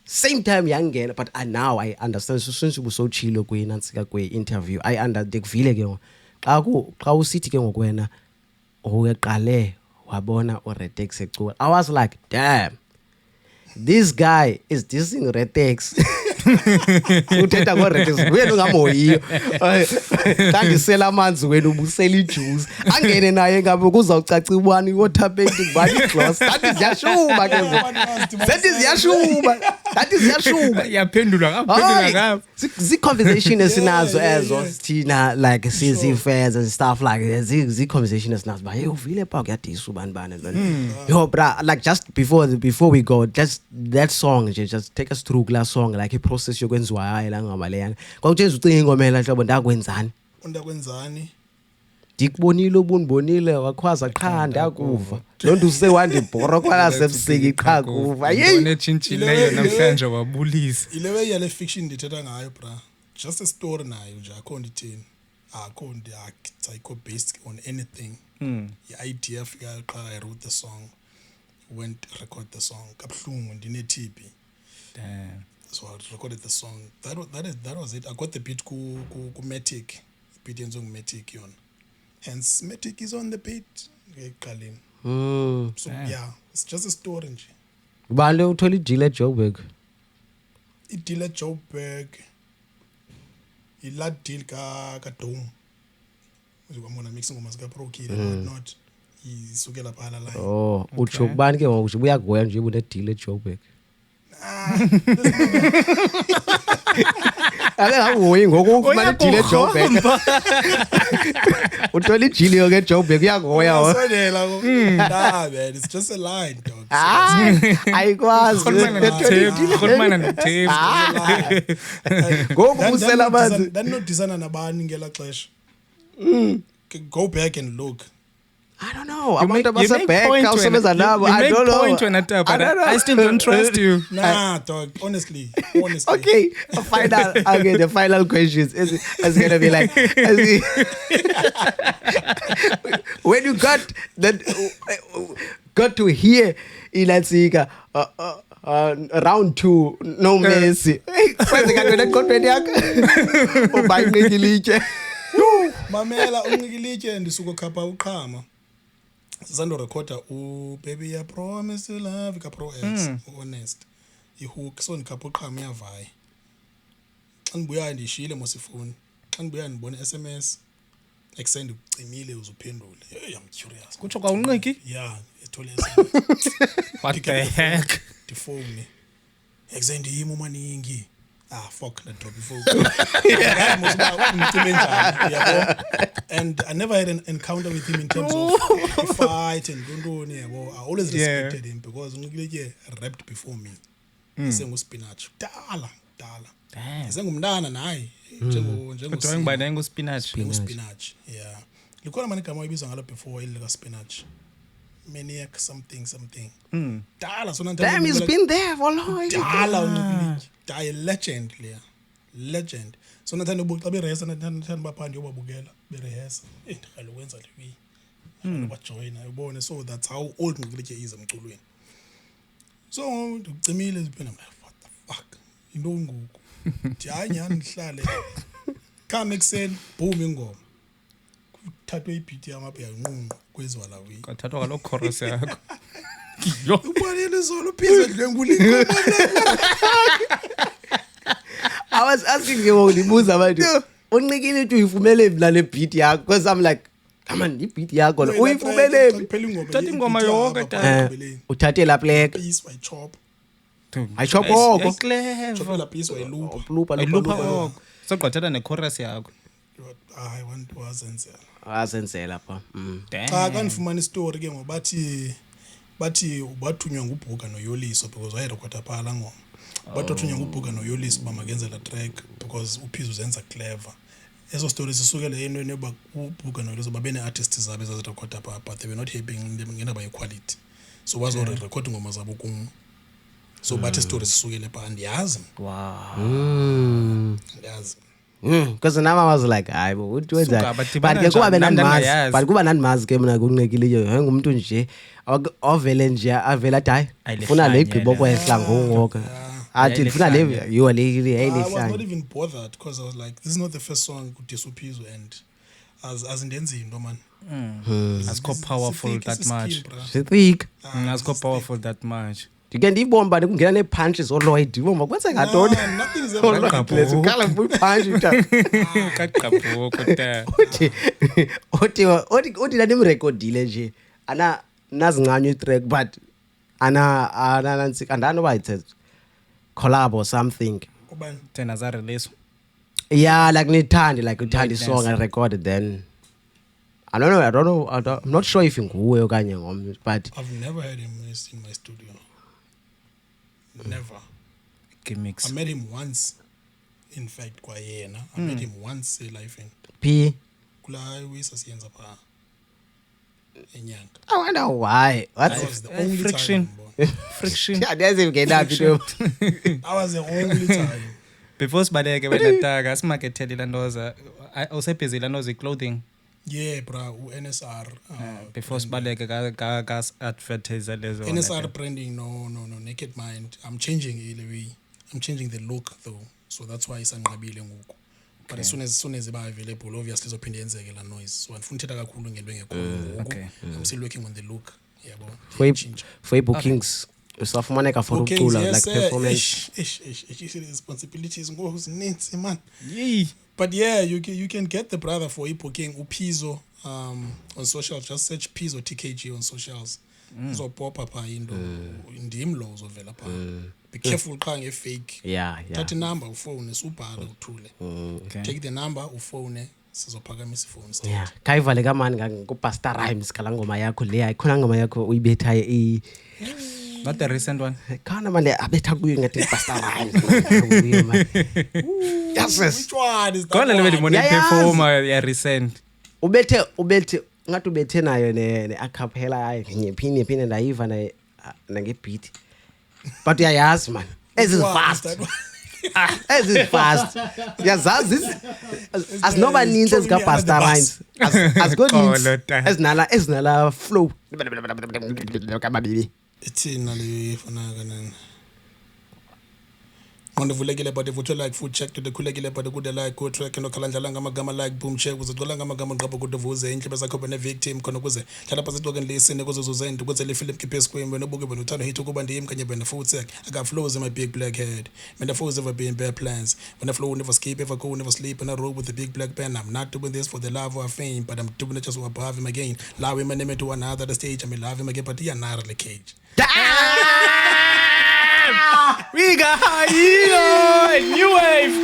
[SPEAKER 3] same time yangena, but now I understand since ubuso chilo kuyinantsika kwi-interview I ndikuvile ke xa usithi ke ngokwena uyeqale wabona uRetex ecula. I was like, damn, this guy is dissing Retex. Uthetha ngoRetex wena ungamoyiyo xa ndisela amanzi wena ubusela ijuice angene naye ngabe kuzawucaca ubani wotapeti ngubani igloss that is yashuma ke that is yashuma
[SPEAKER 2] yaphendula ngaphendula
[SPEAKER 3] zi-conversation esinazo ezo thina like sizi-fans and stuff like zi-conversation esinazo ba hey uvile pha kuyadisa ubani yo bra like just before we go just that song just take us through kula song like i-process yokwenziwa hayi la ngoma leyana kwakuthenza ucinga ingoma la hlobo ndakwenzani ndikubonile ubundibonile wakhwaza qha ndakuva loo nto usewandibhora kwalasemsiki qha kuva yeyi
[SPEAKER 2] onetshintshileyo namhlanje wabulisa
[SPEAKER 1] ile way yale fiction ndithetha ngayo bra just a story nayo nje akho ndithini akho psycho based on anything i-idea fika qha I wrote the song went record the song kabuhlungu ndine-TB
[SPEAKER 2] damn
[SPEAKER 1] so I recorded the song that was it I got the beat ku Matic beat yenziwe ngu-Matic yona hence Matic is on the beat ekuqaleni so yeah it's just a story nje
[SPEAKER 3] ubani le uthola ideal eJoburg
[SPEAKER 1] ideal eJoburg ila deal kaDome uzikwamona mixing ngoma zika Pro Kid and whatnot isukela phala line
[SPEAKER 3] oh utsho ubani ke ngoku uyagoya nje ubune deal eJoburg ake ngahoyi ngoku ufumana deal eJoburg uthola ideal yo ke eJoburg uyagoya wo
[SPEAKER 1] sonela ko nah man it's just a line dog
[SPEAKER 3] ayikwazi
[SPEAKER 2] khulumana noThembi
[SPEAKER 3] ngoku usela amanzi
[SPEAKER 1] danodisana nabani ngela xesha go back and look
[SPEAKER 3] I don't know abantu abasebheka usebenza nabo I don't know
[SPEAKER 2] point when I still don't trust you
[SPEAKER 1] nah dog honestly
[SPEAKER 3] okay the final questions is gonna be like when you got to hear Ilatsika round 2 no Messi kwenzeka ntweni eqondweni yakho ubayinqikilitye
[SPEAKER 1] mamela unqikilitye ndisuka khapha uqhama sisando recorder baby I promise to love ka Pro X honest ihook so ndikhapha uqhama uyavaya xa ndibuya ndishile mosifuni xa ndibuya ndibona SMS exsend ucimile uzuphendule I'm curious
[SPEAKER 2] kutsho kwa unqiki
[SPEAKER 1] yeah ethole
[SPEAKER 2] what the heck
[SPEAKER 1] the phone exsend yimo maningi fuck that drop phone and I never had an encounter with him in terms of a fight and don't know I always respected him because unqikileke rapped before me senguspinach dala sengumntana naye
[SPEAKER 2] kodwa ngibani nguspinach
[SPEAKER 1] yeah likhona manje igama ibizwa ngalo before ilika spinach maniac something dala sona
[SPEAKER 3] damn he's been there for long
[SPEAKER 1] dala unqikileke die legend legend so nathanda ubuxa berehesa nathanda baphandi yobabukela berehesa ndiqala ukwenza lewi bajoina ubone so that's how old Nqikileke is emculweni so ndicimile ziphela what the fuck into ngoku ndiyanyani ndihlale come ekuseni boom ingoma kuthathwe ibeat yamapha yanqunqa kweziwa la wi
[SPEAKER 2] kathathwa kalo chorus yakho
[SPEAKER 1] ubonile zolo phiza dlengula
[SPEAKER 3] I was asking you ulibuza abantu unqikile uthi uyifumele mina le beat yakho because I'm like come on i beat yakho uyifumele
[SPEAKER 2] uthatha ingoma yonke
[SPEAKER 3] uthathe la plek
[SPEAKER 1] piece by chop
[SPEAKER 3] ayishop oko
[SPEAKER 1] chop la piece wayilupa
[SPEAKER 3] lupa
[SPEAKER 2] sogqathela nechorus yakho
[SPEAKER 1] I want wazenzela
[SPEAKER 3] azenzela pha
[SPEAKER 1] cha kanifumana istory ke ngoba bathi bathunywa ngubhuka noYoliso because wayerecorda phala ngoma bathunywa ngubhuka noYoliso bamakenza la track because uphizo uzenza clever eso story sisukele into neba ubhuka noYoliso babene artists zabo ezazirecorda pha but they were not happy ngendaba ye quality so bazo record ngoma zabo kum so bathi story sisukele pha ndiyazi ndiyazi
[SPEAKER 3] because now I was like hayi bo uthi wenza but ke kuba benandimazi but kuba nandimazi ke mina kunqikile ngumuntu nje ovele nje avela hayi ufuna le igqibo kwehla ngoku athi ufuna le you are le
[SPEAKER 1] I was not even bothered because I was like this is not the first song kuDisuphizo and as indenza into man
[SPEAKER 2] asikho powerful that much
[SPEAKER 3] thick
[SPEAKER 2] asikho powerful that much
[SPEAKER 3] ndike ndiyibomba ndikungena nee-punches oloyd ibomba kwenzeka ntoni
[SPEAKER 1] nothing is ever
[SPEAKER 3] ukhala punch
[SPEAKER 2] kaqabhuko ta
[SPEAKER 3] uthi ndandimrekodile nje nazincanywa i-track but andanoba it's a collab or something
[SPEAKER 1] ubani
[SPEAKER 2] tena za release
[SPEAKER 3] yeah like nithandi like uthanda isong and recorded then I don't know I'm not sure if nguwe okanye ngomnye but
[SPEAKER 1] I've never had him in my studio never
[SPEAKER 2] gimmicks
[SPEAKER 1] I met him once in fact kwa yena I met him once live in
[SPEAKER 3] P
[SPEAKER 1] kula highway sasiyenza pha enyanga.
[SPEAKER 3] I wonder why.
[SPEAKER 1] That
[SPEAKER 3] What's
[SPEAKER 1] was the only
[SPEAKER 2] friction.
[SPEAKER 1] time.
[SPEAKER 2] Friction.
[SPEAKER 3] I doesn't get that video.
[SPEAKER 1] That was the only time.
[SPEAKER 2] Before sibaleke wenataka simakethele landoza awusebhizi landoza clothing.
[SPEAKER 1] Yeah, bra, NSR.
[SPEAKER 2] Before sibaleke ka advertise lezo.
[SPEAKER 1] NSR branding, no, Naked Mind. I'm changing it way. I'm changing the look though. So that's why isanqabile ngoku. But as soon as iba available, obviously izophinde yenzeke la noise. So andifuna uthetha kakhulu ngento engekho ngoku.
[SPEAKER 2] Okay.
[SPEAKER 1] I'm still working on the look. Yabo.
[SPEAKER 3] For bookings, usafumaneka for ukucula like performance.
[SPEAKER 1] Responsibilities ngoku zininzi man.
[SPEAKER 2] Yee.
[SPEAKER 1] But yeah, you can get the brother for booking uPizo on socials. Just search Pizo TKG on socials. So pop up into ndim lo uzovela pha. Be careful xa nge-fake.
[SPEAKER 3] Yeah.
[SPEAKER 1] Thatha inamba ufone subhala uthule.
[SPEAKER 2] Okay.
[SPEAKER 1] Take the number ufone sizophakamisa ifone sakho.
[SPEAKER 3] Yeah. Kayivale kamani ku-Busta Rhymes kala ngoma yakho le ikhona ngoma yakho uyibethayo
[SPEAKER 2] Not the recent one.
[SPEAKER 3] khona manje abetha kuyo ngathi Busta Rhymes. Yes.
[SPEAKER 1] Which one is that?
[SPEAKER 2] Khona le
[SPEAKER 1] one?
[SPEAKER 2] ndimone performer ya recent.
[SPEAKER 3] Ubethe ngathi ubethe nayo ne acapella yayo ngiphinde ndayiva na ngebeat. But uyayazi man. As is
[SPEAKER 1] Which one
[SPEAKER 3] fast.
[SPEAKER 1] that one?
[SPEAKER 3] As is fast. Yazazi as no one needs as Busta Rhymes. As good needs. As nala flow.
[SPEAKER 1] Ithina le ifanaka nani. Ngondivulekile but if like food check to the khulekile but kude like go track no khalandlala ngamagama like boom check uzothola ngamagama ngqaba kude vuze inhlibe zakho bene victim khona kuze hlala phansi xokeni listen ukuze uzozenda ukuze le film keep square wena ubuke wena uthanda hit ukuba ndiyimi kanye wena food check I got flows in my big black head when the flows ever been bad plans when the flow never skip ever go never sleep and I roll with the big black pen I'm not doing this for the love or fame but I'm doing it just to above him again love him and name to another the stage I mean love him again but he not the cage.
[SPEAKER 2] We got new wave.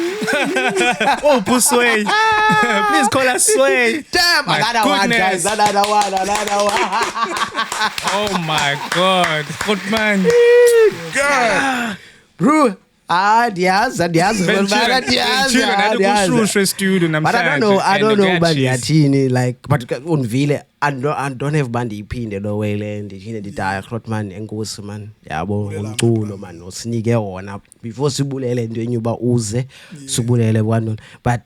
[SPEAKER 2] Oh, Pusway. Please call us Sway.
[SPEAKER 3] Damn,
[SPEAKER 2] My
[SPEAKER 3] another one,
[SPEAKER 2] goodness.
[SPEAKER 3] guys. Another one.
[SPEAKER 2] Oh my God. Good man.
[SPEAKER 3] Bro, adias. But I don't know about yathini like but unvile I don't have bandi iphinde lo wele ndithini ndidaya Grootman enkosi man yabo umculo man usinike wona before sibulele into enyuba uze sibulele kwantoni but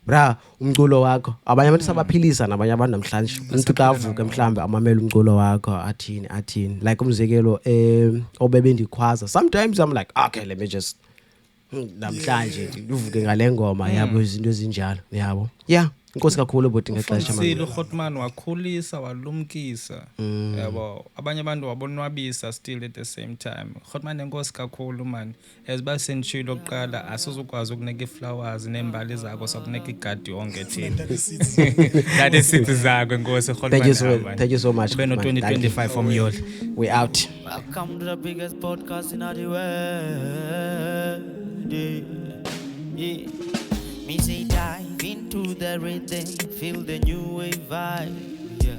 [SPEAKER 3] bra umculo wakho abanye abantu sabaphilisa nabanye abantu namhlanje umuntu kavuke mhlambe amamela umculo wakho athini like umzekelo obebe ndikhwaza sometimes I'm like okay let me just namhlanje uvuke ngale ngoma yabo izinto ezinjalo yabo yeah inkosi kakhulu bodi ngexesha
[SPEAKER 2] manje uGrootman wakhulisa walumkisa yabo abanye abantu wabonwabisa still at the same time Grootman enkosi kakhulu man eziba sentshilo oqala asizukwazi ukuneka iflowers nembali zakho sakuneka igadi yonke thina that city zakho enkosi Grootman
[SPEAKER 3] thank you so much
[SPEAKER 2] beno 2025 from Yoli
[SPEAKER 3] we out.
[SPEAKER 5] Welcome to the biggest podcast in the world. Yeah. Me say dive into the rhythm, feel the new wave vibe. Yeah.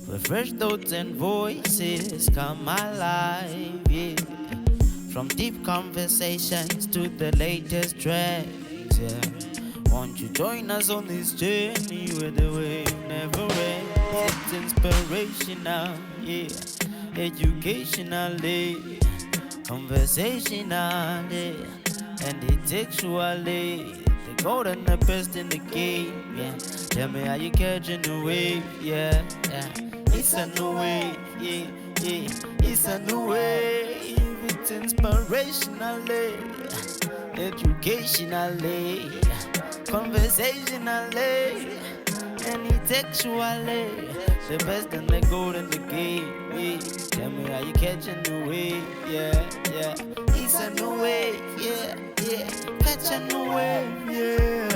[SPEAKER 5] Refresh thoughts and voices come alive. Yeah. From deep conversations to the latest trends. Yeah. Won't you join us on this journey where the wave never ends? It's inspirational, yeah. Educationally, conversationally, and intellectually. The gold and the best in the game, yeah. Tell me how you catching the wave, yeah. It's a new wave, yeah. It's a new wave. It's inspirationally, educationally, conversationally, and intellectually. The best and the gold in the game, yeah. Tell me how you catching the wave, yeah. It's a new wave, yeah. Catch a new wave, yeah.